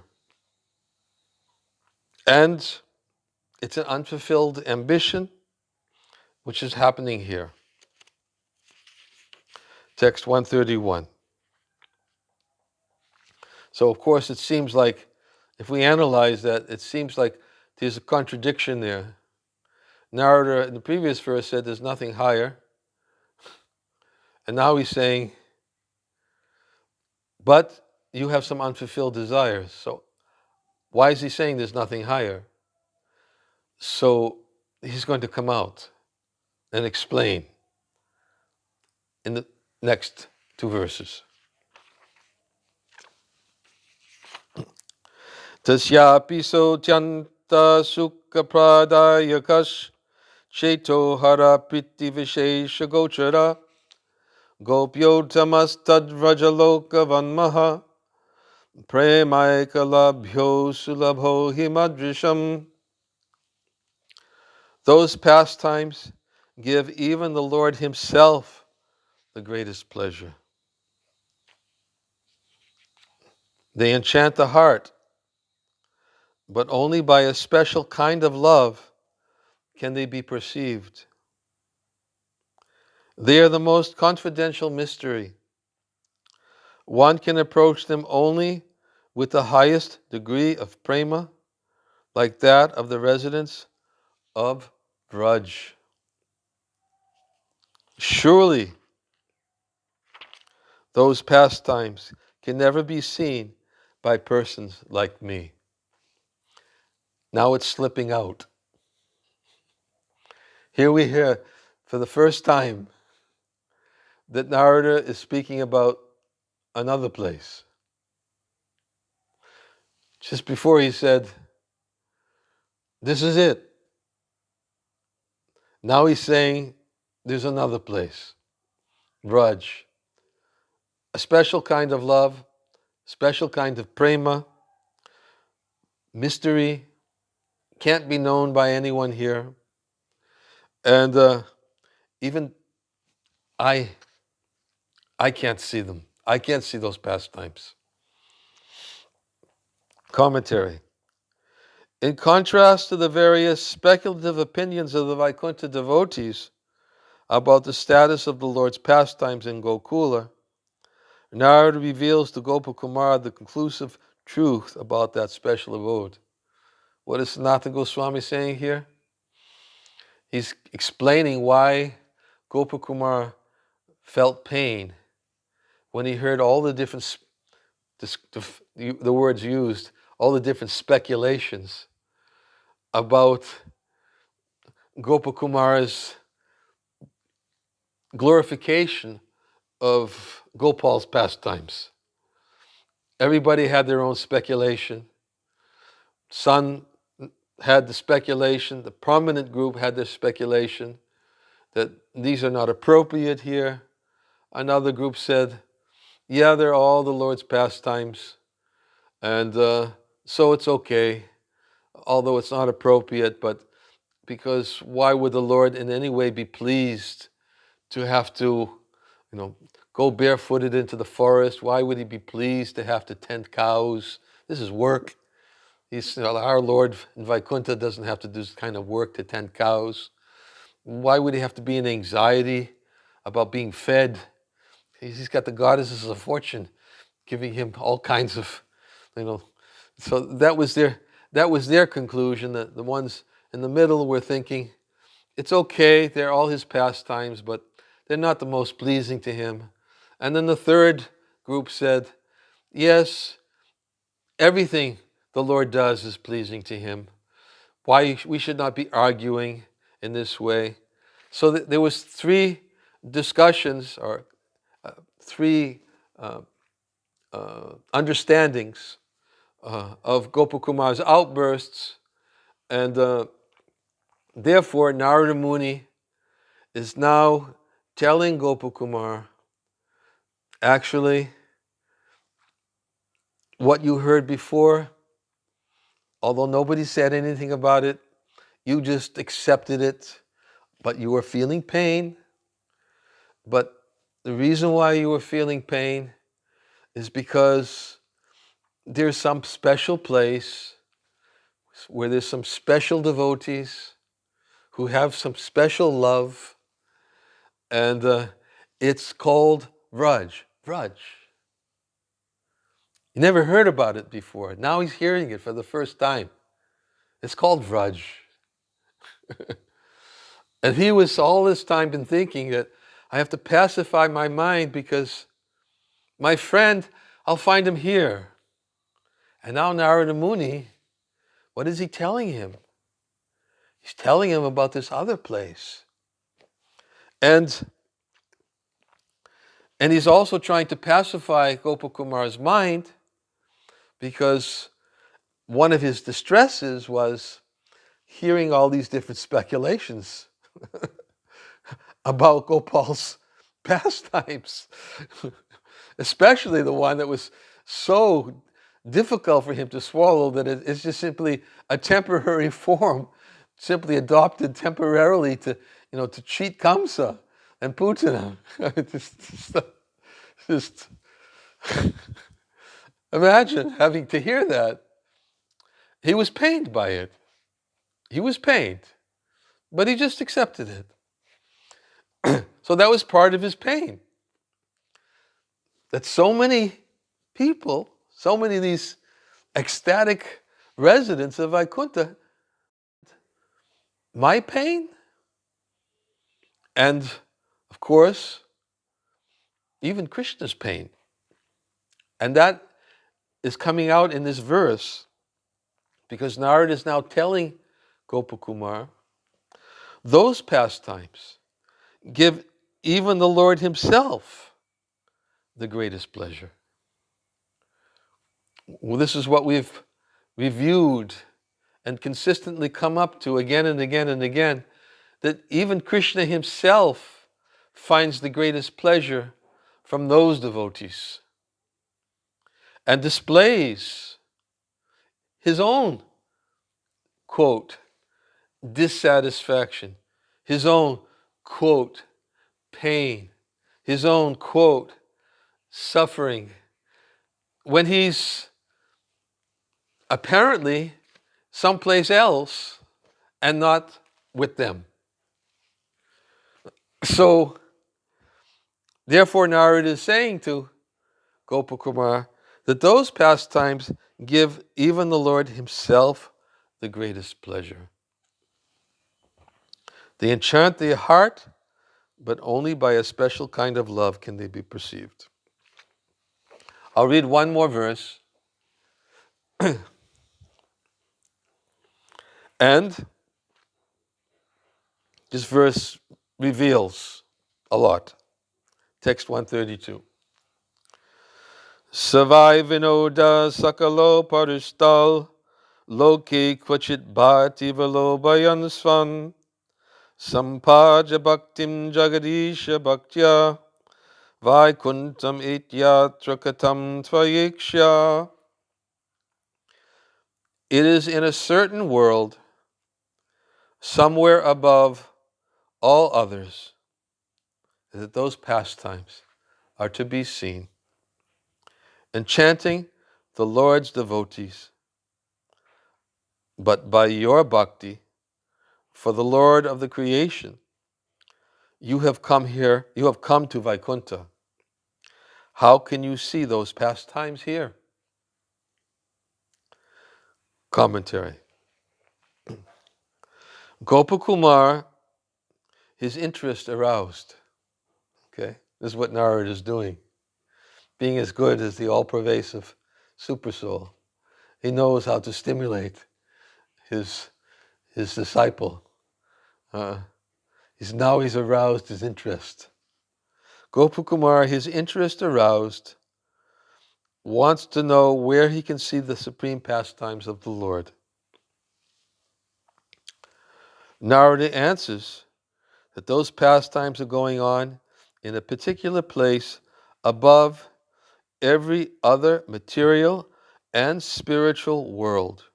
And it's an unfulfilled ambition which is happening here. text 131. So, of course, it seems like, if we analyze that, it seems like there's a contradiction there. Narada in the previous verse said there's nothing higher. And now he's saying, but you have some unfulfilled desires. So why is he saying there's nothing higher? So he's going to come out and explain in the next two verses. Tasyapi so tyanta sukha pradayakas cheto hara priti vishesha gochara gopyotamastad vrajaloka vanmaha premaika sulabho himadrisham. Those pastimes give even the Lord himself the greatest pleasure. They enchant the heart, but only by a special kind of love can they be perceived. They are the most confidential mystery. One can approach them only with the highest degree of prema, like that of the residents of Vraja. Surely, those pastimes can never be seen by persons like me. Now it's slipping out. Here we hear for the first time that Narada is speaking about another place. Just before he said, this is it. Now he's saying, there's another place. Vraj. A special kind of love, special kind of prema, mystery, can't be known by anyone here. And even I can't see them. I can't see those pastimes. Commentary. In contrast to the various speculative opinions of the Vaikuntha devotees about the status of the Lord's pastimes in Gokula, Narada reveals to Gopakumara the conclusive truth about that special abode. What is Sanatana Goswami saying here? He's explaining why Gopakumara felt pain when he heard all the different, the words used, all the different speculations about Gopakumara's glorification of Gopal's pastimes. Everybody had their own speculation. Son had the speculation, the prominent group had their speculation that these are not appropriate here. Another group said, yeah, they're all the Lord's pastimes, and so it's okay, although it's not appropriate, but because why would the Lord in any way be pleased to have to, go barefooted into the forest? Why would he be pleased to have to tend cows? This is work. Our Lord in Vaikuntha doesn't have to do this kind of work to tend cows. Why would he have to be in anxiety about being fed? He's got the goddesses of fortune giving him all kinds of, So that was their conclusion. That the ones in the middle were thinking, it's okay, they're all his pastimes, but they're not the most pleasing to him. And then the third group said, yes, everything the Lord does is pleasing to him. Why we should not be arguing in this way. So there was three discussions, or three understandings of Gopakumar's outbursts, and therefore Narada Muni is now telling Gopakumar, actually, what you heard before, although nobody said anything about it, you just accepted it, but you were feeling pain. But the reason why you were feeling pain is because there's some special place where there's some special devotees who have some special love, and it's called Vraj. Vraj. He never heard about it before. Now he's hearing it for the first time. It's called Vraj. And he was all this time been thinking that I have to pacify my mind because my friend, I'll find him here. And now Narada Muni, what is he telling him? He's telling him about this other place. And he's also trying to pacify Gopakumar's mind because one of his distresses was hearing all these different speculations about Gopal's pastimes, especially the one that was so difficult for him to swallow that it's just simply a temporary form, simply adopted temporarily to cheat Kamsa and Putana. just imagine having to hear that. He was pained by it. He was pained, but he just accepted it. So that was part of his pain. That so many people, so many of these ecstatic residents of Vaikuntha, my pain, and of course, even Krishna's pain. And that is coming out in this verse because Narada is now telling Gopakumar, those pastimes give even the Lord himself the greatest pleasure. Well, this is what we've reviewed and consistently come up to again and again and again, that even Krishna himself finds the greatest pleasure from those devotees and displays his own, quote, dissatisfaction, his own, quote, pain, his own, quote, suffering, when he's apparently someplace else and not with them. So, therefore, Narada is saying to Gopakumar that those pastimes give even the Lord himself the greatest pleasure. They enchant the heart, but only by a special kind of love can they be perceived. I'll read one more verse. And this verse reveals a lot. Text 132. Savai vinoda sakalo paristal loke kvachit bhati valobayan svan sampaja bhaktim jagadisha bhaktya vaikuntam ityatra katam tvayiksha. It is in a certain world, somewhere above all others, that those pastimes are to be seen. Enchanting the Lord's devotees. But by your bhakti, for the Lord of the creation, you have come to Vaikuntha. How can you see those pastimes here? Commentary. Gopakumar, his interest aroused. Okay, this is what Narada is doing. Being as good as the all-pervasive supersoul, he knows how to stimulate his disciple. He's aroused his interest. Gopakumar, his interest aroused, wants to know where he can see the supreme pastimes of the Lord. Narada answers that those pastimes are going on in a particular place above every other material and spiritual world.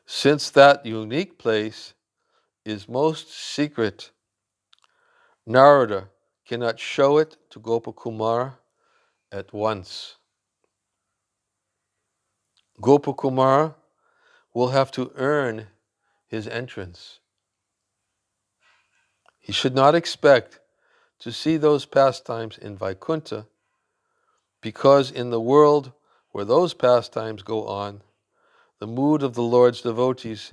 Since that unique place is most secret, Narada cannot show it to Gopakumar at once. Gopakumar will have to earn his entrance. He should not expect to see those pastimes in Vaikuntha, because in the world where those pastimes go on, the mood of the Lord's devotees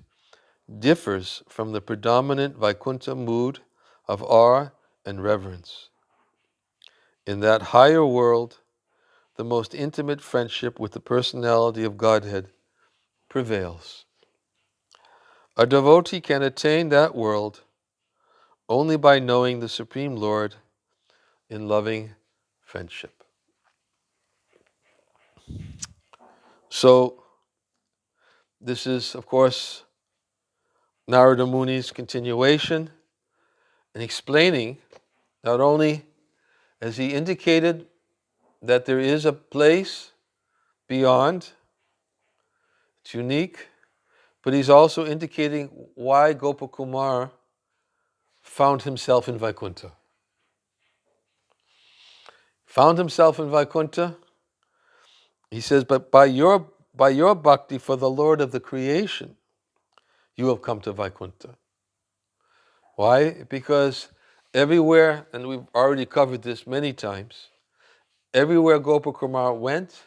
differs from the predominant Vaikuntha mood of awe and reverence. In that higher world, the most intimate friendship with the personality of Godhead prevails. A devotee can attain that world only by knowing the Supreme Lord in loving friendship. So, this is, of course, Narada Muni's continuation and explaining, not only as he indicated that there is a place beyond, it's unique, but he's also indicating why Gopakumar found himself in Vaikuntha. Found himself in Vaikuntha, he says, but by your bhakti for the Lord of the creation, you have come to Vaikuntha. Why? Because everywhere, and we've already covered this many times, everywhere Gopakumar went,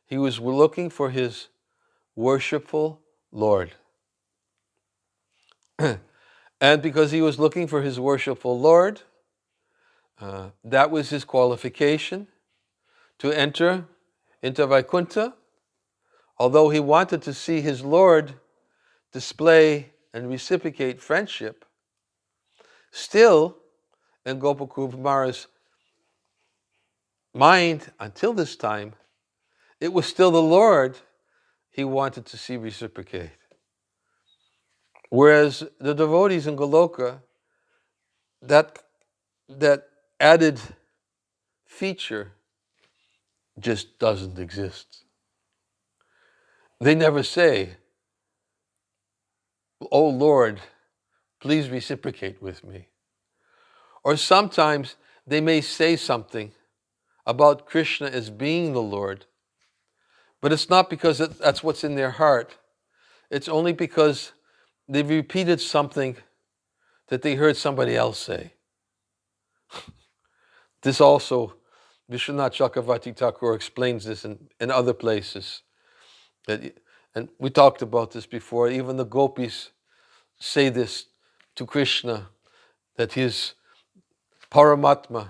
he was looking for his worshipful Lord. And because he was looking for his worshipful Lord, that was his qualification to enter into Vaikuntha. Although he wanted to see his Lord display and reciprocate friendship, still, in Gopakumar's mind until this time, it was still the Lord he wanted to see reciprocate. Whereas the devotees in Goloka, that added feature just doesn't exist. They never say, "Oh Lord, please reciprocate with me." Or sometimes they may say something about Krishna as being the Lord, but it's not because that's what's in their heart. It's only because they've repeated something that they heard somebody else say. This also, Vishwanath Chakravarti Thakur explains this in other places. And we talked about this before. Even the gopis say this to Krishna, that he is Paramatma.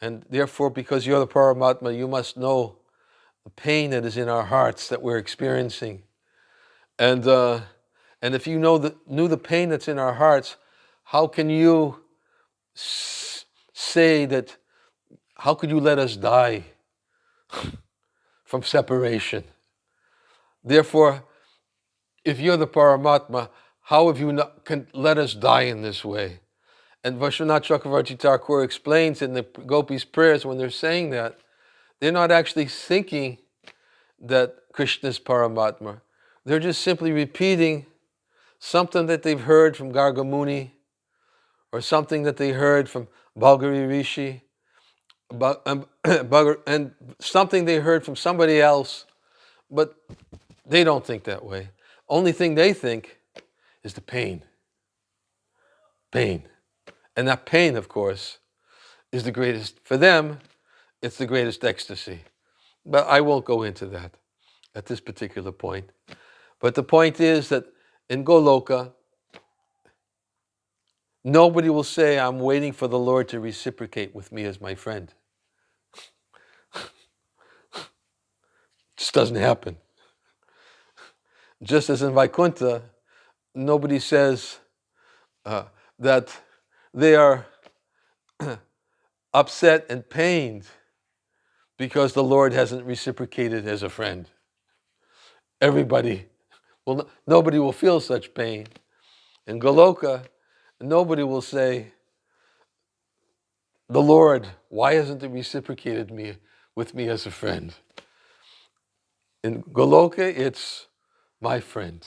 And therefore, because you're the Paramatma, you must know the pain that is in our hearts that we're experiencing. And if you knew the pain that's in our hearts, how can you say that, how could you let us die from separation? Therefore, if you're the Paramatma, how have you not, can let us die in this way? And Vishwanath Chakravarti Thakur explains in the gopis' prayers, when they're saying that, they're not actually thinking that Krishna is Paramatma. They're just simply repeating something that they've heard from Garga Muni, or something that they heard from Bhalgari Rishi, and something they heard from somebody else, but they don't think that way. Only thing they think is the pain. Pain. And that pain, of course, is the greatest, for them, it's the greatest ecstasy. But I won't go into that at this particular point. But the point is that in Goloka, nobody will say, I'm waiting for the Lord to reciprocate with me as my friend. It just doesn't happen. Just as in Vaikuntha, nobody says that they are upset and pained because the Lord hasn't reciprocated as a friend. Nobody will feel such pain. In Goloka, nobody will say, the Lord, why hasn't he reciprocated with me as a friend? In Goloka, it's my friend.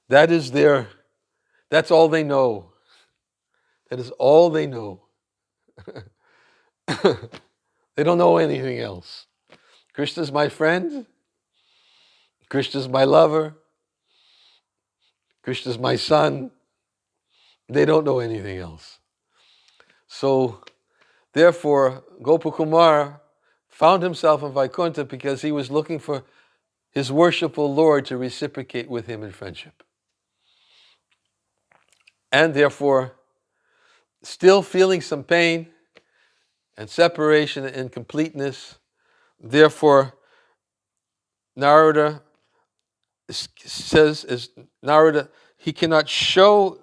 That's all they know. That is all they know. They don't know anything else. Krishna's my friend. Krishna's my lover. Krishna's my son. They don't know anything else. So, therefore, Gopakumar found himself in Vaikuntha because he was looking for his worshipful Lord to reciprocate with him in friendship. And therefore, still feeling some pain and separation and incompleteness, therefore, Narada says, as Narada, he cannot show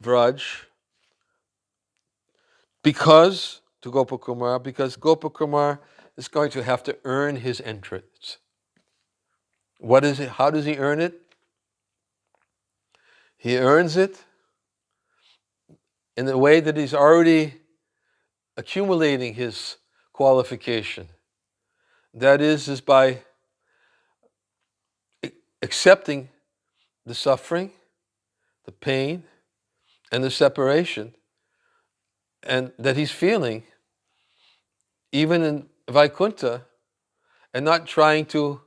Vraj to Gopakumar, because Gopakumar is going to have to earn his entrance. What is it? How does he earn it? He earns it in the way that he's already accumulating his qualification. That is by accepting the suffering, the pain, and the separation, and that he's feeling even in Vaikuntha, and not trying to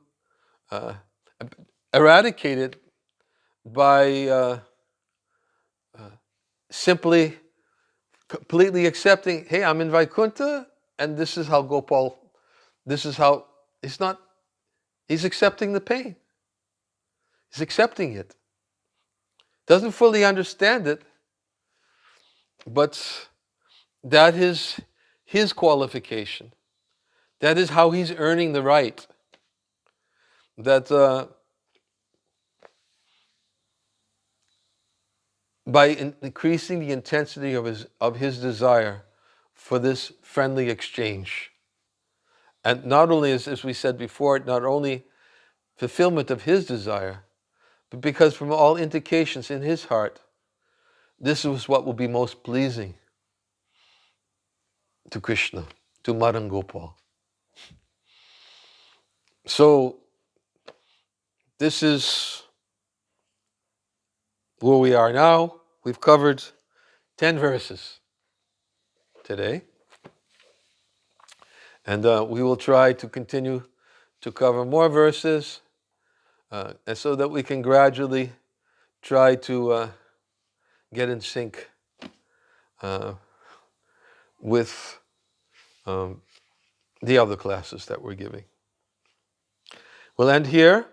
eradicate it by simply completely accepting, hey, I'm in Vaikuntha, and this is how Gopal, this is how, he's accepting the pain. He's accepting it. Doesn't fully understand it, but that is his qualification. That is how he's earning the right. That by increasing the intensity of his desire for this friendly exchange. And not only, as we said before, not only fulfillment of his desire, but because from all indications in his heart, this is what will be most pleasing to Krishna, to Madan Gopal. So, this is where we are now. We've covered 10 verses today. And we will try to continue to cover more verses, and so that we can gradually try to get in sync with the other classes that we're giving. We'll end here,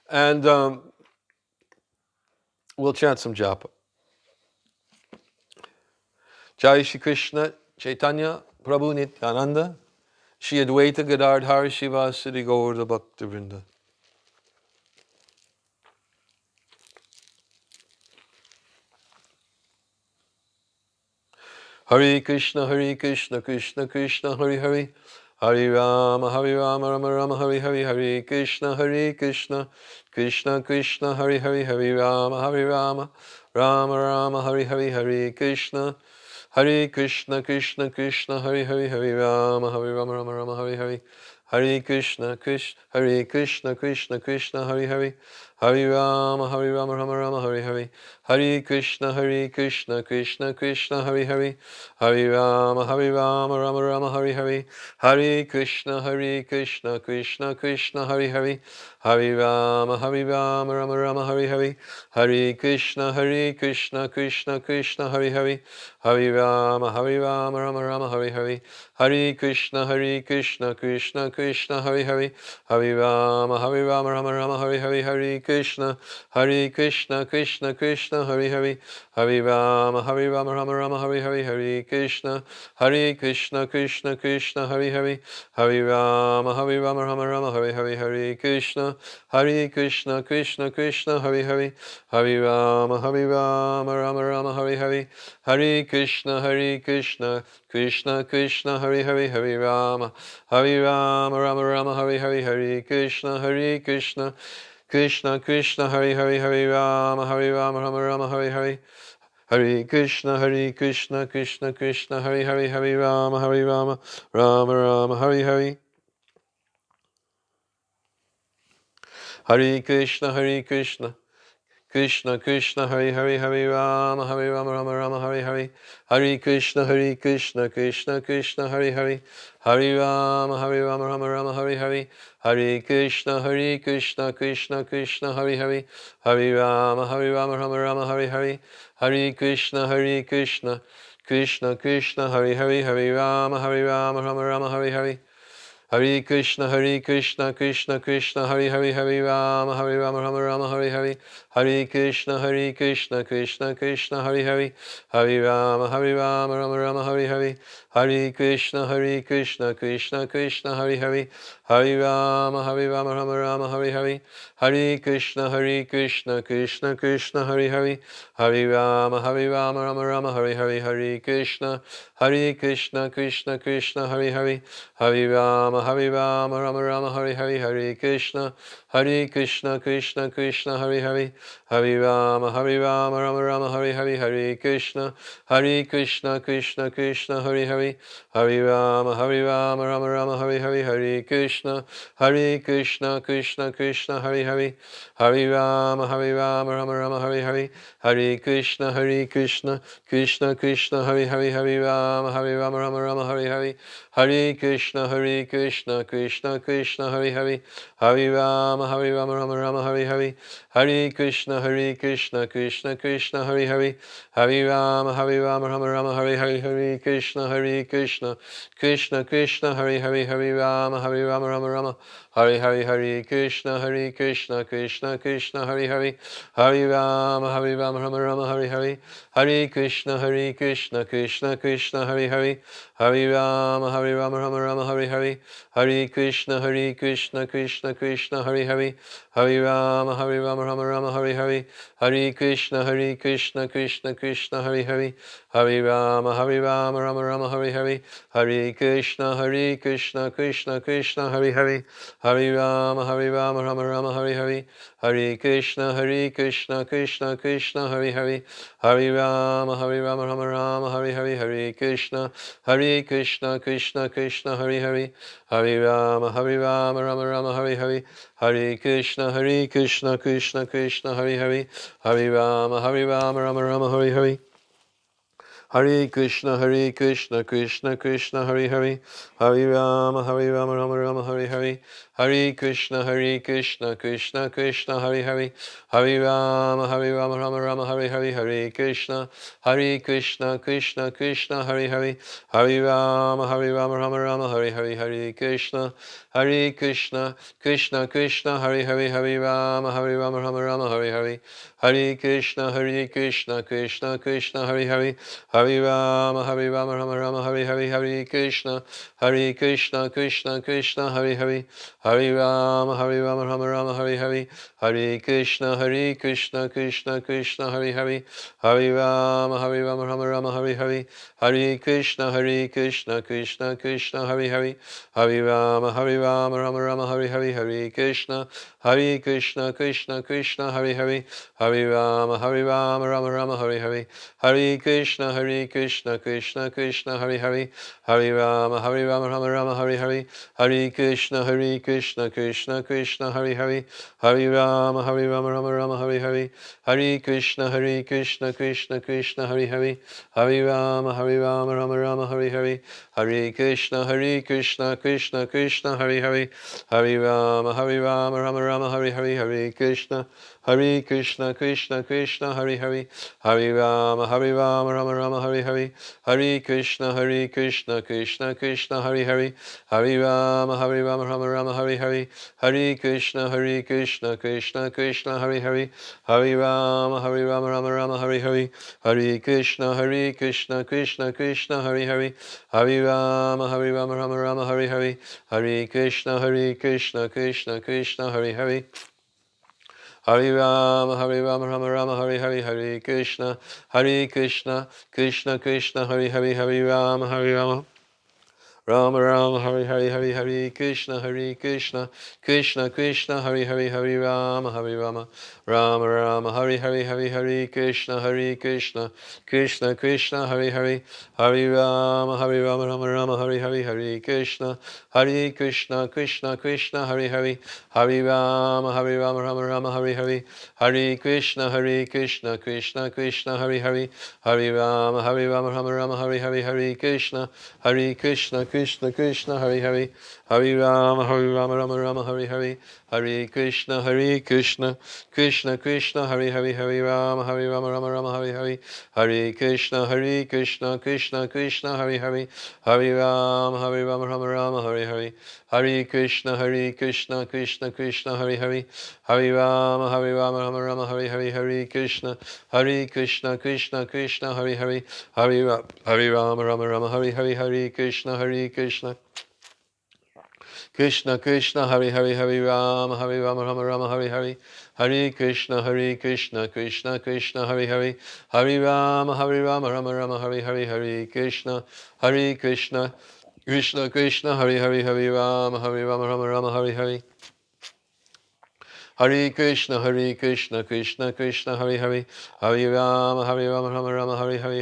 and we'll chant some Japa. Jai Shri Krishna Chaitanya Prabhu Nityananda Shri Advaita Gadadhar Shivasari Gaura Bhakta Vrinda. Hare Krishna, Krishna Krishna, Hare Hare, Hare Rama, Rama Rama, Hare Hare, Hare Krishna, Krishna Krishna, Hare Hare, Hare Rama, Rama Rama, Hare Hare, Hare Krishna, Krishna Krishna, Hare Hare, Hare Rama, Rama Rama, Hare Hare, Hare Krishna, Krishna Krishna, Hare Hare, Hare Rama, Rama Rama, Hare Hare, Hare Krishna, Krishna Krishna, Hare Hare, Hare Rama, Rama Rama, Hare Hare, Hare Krishna, Krishna Krishna, Hare Hare, Hare Rama, Rama Rama, Hare Hare, Hare Krishna, Krishna Krishna, Hare Hare, Hare Rama, Rama Rama, Hare Hare, Hare Krishna, Krishna Krishna, Hare Hare, Hare Rama, Rama Rama, Hare Hare, Hare Krishna, Krishna Krishna, Hare Hare, Hare Rama, Rama Rama, Hare Hare, Hare Krishna, Krishna Krishna, Hare Hare, Hare Rama, Rama, Hare Hare, Hare Krishna, Krishna Krishna, Hare Hare, Hare Rama, Rama Rama, Hare Hare, Hare Krishna, Krishna Krishna, Hare Hare, Hare Rama, Rama Rama, Hare Hare, Hare Krishna, Krishna Krishna, Hare Hare, Hare Rama, Rama Rama, Hare Hare, Hare Krishna, Krishna Krishna, Hare Hare, Hare Rama, Rama Rama, Hare Hare. Hare Krishna, Krishna Krishna, Hare Hare, Hare Rama, Rama Rama, Hare Hare, Hare Krishna, Krishna Krishna, Hare Hare, Hare Rama, Rama Rama, Hare Hare, Hare Krishna, Krishna Krishna, Hare Hare, Hare Rama, Rama Rama, Hare Hare, Hare Krishna, Krishna Krishna Hare Hare Hare Rama Rama Rama Hare Hare Hare Krishna Krishna Krishna Hare Hare Hare Rama Rama Rama Hare Hare Hare Krishna Krishna Krishna Hare Hare Hare Rama Rama Rama Hare Hare Hare Krishna Krishna Krishna Hare Hare Hare Rama Rama Rama Hare Hare Hare Krishna Krishna Krishna Hare Hare Hare Rama Rama Rama Hare Hare Hare Krishna Krishna Krishna Hare Hare Hare Rama Rama Rama Hare Hare Hare Krishna Krishna Krishna Hare Hare Hare Rama Rama Rama Hare Hare Hare Krishna Krishna Krishna Hare Hare Hare Rama Rama Rama Hare Hare Hare Krishna Krishna Krishna Hare Hare Hare Rama Rama Rama Hare Hare Hare Krishna Krishna Krishna Hare Hare Hare Rama Rama Rama Hare Hare Hare Krishna Krishna Krishna Hare Hare Hare Rama Rama Rama Hare Hare Hare Krishna Krishna Krishna Hare Hare Hare Rama Rama Rama Hare Hare Hare Krishna Krishna Krishna Hare Hare Hare Rama Rama Rama Hare Hare Hare Krishna Krishna Krishna Hare Hare Hare Rama Rama Rama Hare Hare Hare Krishna Krishna Krishna Hare Hare Hare Rama Rama Rama Hare Hare Hare Krishna Krishna Krishna Hare Hare Hare Rama Rama Rama Hare Hare Hare Krishna Krishna Krishna Hare Hare Hare Rama Rama Rama Hare Hare Hare Krishna Krishna Krishna Hare Hare Hare Rama Rama Rama Hare Hare Hare Krishna Krishna Krishna Hare Hare Hare Rama Rama Rama Hare Hare Hare Krishna Krishna Krishna Hare Hare Hare Rama Rama Rama Hare Hare Hare Krishna Krishna Krishna Hare Hare Hare Rama Rama Rama Hare Hare Hare Krishna Krishna Krishna Hare Hare Hare Rama Rama Rama Hare Hare Hare Krishna Krishna Krishna Hare Hare Hare Rama Rama Rama Hare Hare Hare Krishna Krishna Krishna Hare Hare Hare Rama Rama Rama Hare Hare Hare Krishna Krishna Krishna Hare Hare Hare Rama Rama Rama Hare Hare Hare Krishna Krishna Krishna Hare Hare Hare Rama Rama Rama Hare Hare Hare Krishna Krishna Krishna Hare Hare Hare Rama Rama Rama Hare Hare Hare Krishna Krishna Krishna Hare Hare Hare Rama Rama Rama Hare Hare Hare Krishna Krishna Krishna Hare Hare Hare Rama Rama Rama Hare Hare Hare Krishna Krishna Krishna Hare Hare Hare Rama Rama Rama Hare Hare Hare Krishna Krishna Krishna Hare Hare Hare Rama Rama Rama Hare Hare Hare Krishna Krishna Krishna Hare Hare Hare Rama Rama Rama Hare Hare Hare Krishna Krishna Krishna Hare Hare Hare Rama Rama Rama Hare Hare Hare Krishna Krishna Krishna Hare Hare Hare Rama Rama Rama Hare Hare Hare Krishna Krishna Krishna Hare Hare Hare Rama Rama Rama Hare Hare Hare Krishna Krishna Krishna Hare Hare Hare Rama Rama Rama Hare Hare Hare Krishna Krishna Krishna Hare Hare Hare Rama Rama Rama Hare Hare Hare Krishna Krishna Krishna Hare Hare Hare Rama Rama Rama Hare Hare Hare Krishna Krishna Krishna Hare Hare Hare Rama Rama Rama Hare Hare Hare Krishna Krishna Krishna Hare Hare Hare Rama Rama Rama Hare Hare Hare Hare Krishna Krishna Krishna Hare Hare Hare Rama Rama Rama Hare Hare Hare Hare Krishna Krishna Krishna Hare Hare Hare Rama Rama Rama Hare Hare Hare Krishna Krishna Krishna Hare Hare Hare Rama Rama Rama Hare Hare Hare Krishna Krishna Krishna Hare Hare Hare Rama Rama Rama Hare Hare Hare Krishna Krishna Krishna Hare Hare, Hare Rama Rama Rama Hare Hare, Hare Krishna Krishna Krishna Hare Hare, Hare Rama Rama Rama Hare Hare, Hare Krishna Krishna Krishna Hare Hare, Hare Rama Rama Rama Hare Hare, Hare Krishna Krishna Krishna Hare Hare, Hare Rama Rama Rama Hare Hare, Hare Krishna Krishna Krishna Hare Hare, Hare Rama Rama Hare Hare, Hare Krishna Krishna Krishna Hare Hare, Hare Rama Rama Rama Hare Hare, Hare Krishna Krishna Krishna Hare Hare, Hare Rama Rama Rama Hare Hare, Hare Krishna Krishna Krishna Hare Hare, Hare Rama Rama Rama Hare Hare, Hare Krishna Krishna Krishna Hare Hare, Hare Rama Rama Rama Hare Hare,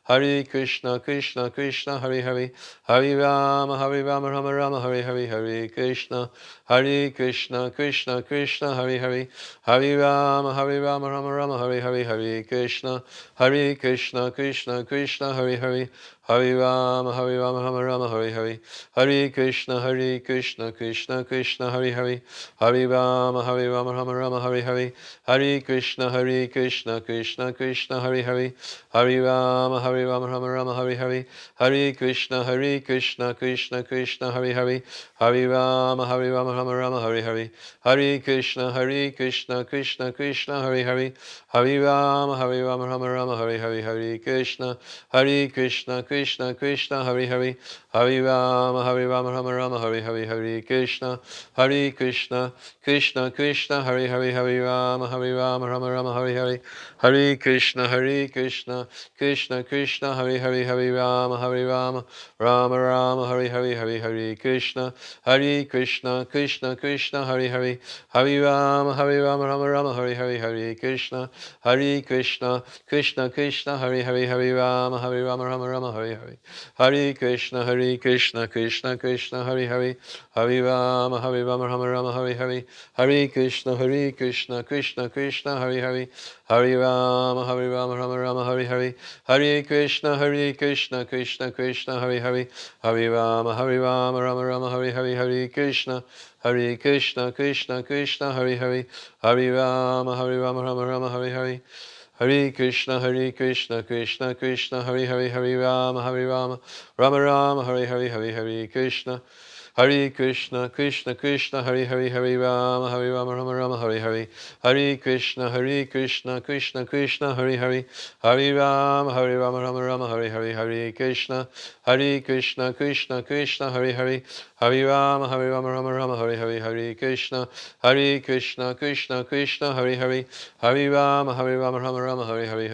Hare Krishna Krishna Krishna Hare Hare, Hare Rama Rama Rama Hare Hare, Hare Krishna Krishna Krishna Hare Hare, Hare Rama Rama Rama Hare Hare, Hare Krishna Krishna Krishna Hare Hare, Hare Rama Rama Rama Hare Hare, Hare Krishna Krishna Krishna Hare Hare, Hare Rama Rama Rama Hare Hare, Hare Krishna Krishna Krishna Hare Hare, Hare Rama Rama Rama Hare Hare, Hare Krishna Krishna Krishna Hare Hare, Hare Rama Rama Rama Hare Hare, Hare Krishna Krishna Krishna Hare Hare, Hare Rama Rama Rama Hare Hare, Hare Krishna Krishna Krishna Hare Hare, Hare Rama Rama Rama Hare Hare, Hare Krishna Krishna Krishna Hare Hare, Hare Rama Rama Rama Hare Hare, Hare Krishna Krishna Krishna Hare Hare, Hare Rama Rama Rama Hare Hare, Hare Hare Krishna Krishna Krishna Hare Hare, Hare Rama Rama Rama Hare Hare, Hare Krishna Krishna Krishna Hare Hare, Hare Rama Rama Rama Hare Hare, Hare Krishna Krishna Krishna Hare Hare, Hare Rama Rama Rama Hare Hare, Hare Krishna Krishna Krishna Hare Hare, Hare Rama Rama Rama Hare Hare, Hare Krishna Krishna Krishna Hare Hare, Hare Rama Rama Rama Hare Hare, Hare Krishna Krishna Krishna Hare Hare, Hare Rama Rama Rama Hare Hare, Hare Krishna Krishna Krishna Hare Hare, Hare Rama Rama Rama Hare Hare, Hare Krishna Krishna Krishna Hare Hare, Hare Rama Rama Rama Hare Hare, Hare Krishna Krishna Krishna Hare Hare, Hare Rama Rama Rama Hare Hare, Hare Krishna Krishna Krishna Hare Hare, Hare Rama Rama Rama Hare Hare, Hare Krishna Krishna Krishna Hare Hare, Hare Rama Rama Rama Hare Hare, Hare Krishna Krishna Krishna Hare Hare, Hare Rama Rama Hare Hare, Hare Krishna Krishna Krishna Hare Hare, Hare Rama Rama Hare Hare,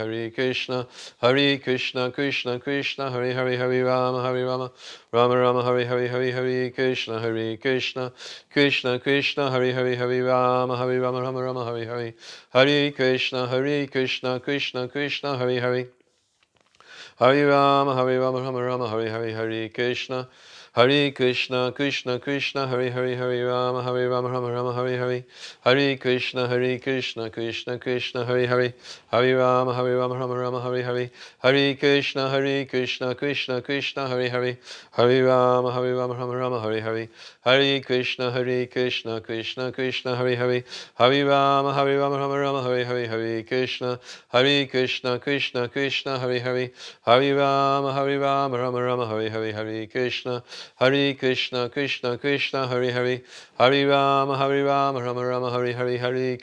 Hare Krishna Krishna Hare Hare, Hare Rama Rama Hare Hare, Hare Krishna Krishna Krishna Hare Hare, Hare Rama Rama Hare Hare, Hare Krishna Krishna Krishna Hare Hare, Hare Rama Rama Hare Hare, Hare Krishna Krishna Krishna Hare Hare, Hare Rama Rama Hare Hare, Hare Krishna Krishna Krishna Hare Hare, Hare Rama Rama Hare Hare, Hare Krishna Krishna Hare Hare, Hare Rama Rama Rama Hare Hare, Hare Krishna Krishna Krishna Hare Hare, Hare Rama Rama Rama Hare Hare, Hare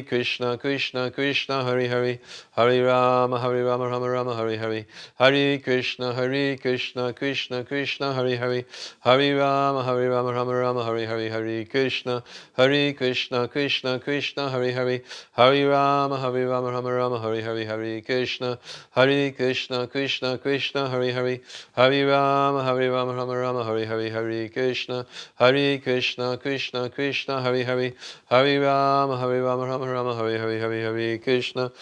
Krishna Krishna Krishna Hare Hare, Hare Rama Rama Rama Hare Hare, Hare Krishna Krishna Krishna Hare Hare, Hare Rama Rama Rama Hare Hare, Hare Krishna Krishna Krishna Hare Hare, Hare Rama Rama Rama Hare Hare, Hare Krishna Krishna Krishna Hare Hare, Hare Rama Rama Rama Rama Hare Hare Hare Krishna Krishna Krishna Hare Hare Hare Rama Rama Rama Hare Hare Hare Krishna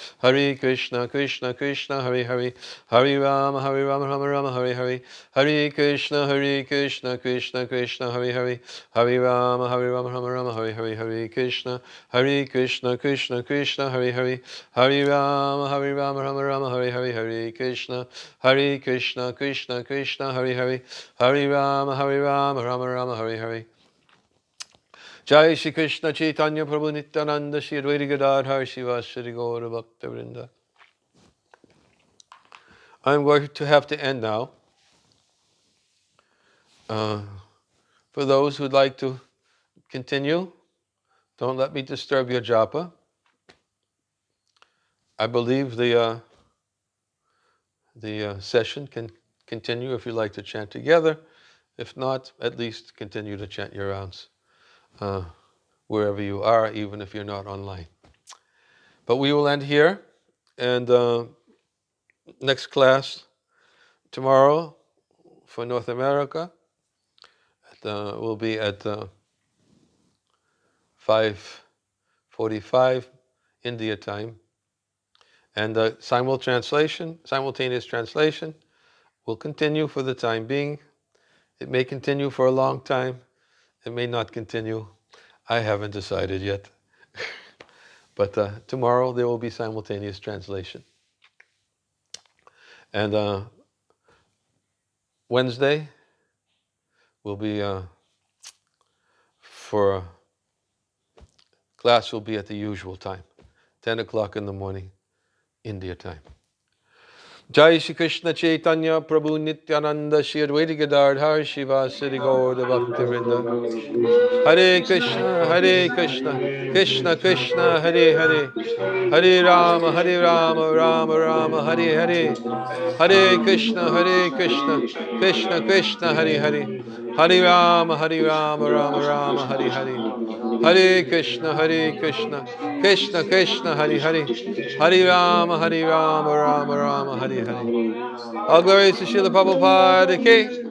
Krishna Krishna Hare Hare Hare Rama Rama Rama Hare Hare Hare Krishna Krishna Krishna Hare Hare Hare Rama Rama Rama Hare Hare Hare Krishna Krishna Krishna Hare Hare Hare Rama Rama Rama Hare Hare Hare Krishna Krishna Krishna Hare Hare Hare Rama Rama Rama Hare Hare Jai Shri Krishna Chaitanya Prabhu Nityananda Shri Advaita Gadadhar Shivasari Gaura Bhakta Vrinda. I'm going to have to end now. For those who'd like to continue, don't let me disturb your japa. I believe the session can continue if you'd like to chant together. If not, at least continue to chant your rounds wherever you are, even if you're not online. But we will end here, and next class tomorrow for North America will be at 5:45 India time. And simultaneous translation will continue for the time being. It may continue for a long time. It may not continue. I haven't decided yet. But tomorrow there will be simultaneous translation. And Wednesday will be for class will be at the usual time, 10 o'clock in the morning, India time. Jai Shri Krishna Chaitanya Prabhu Nityananda Shri Advaita Gadadhar Shivasari Gaura Bhakta Vrinda. Hare Krishna, Krishna Krishna, Hare Hare, Hare Rama, Rama Rama, Hare Hare, Hare Krishna, Krishna Krishna, Hare Hare, Hare Rama, Rama Rama, Hare Hare, Hare Krishna, Krishna Krishna, Hare Hare, Hare Rama, Rama Rama, Hare Hare. All glories to Srila Prabhupada ki.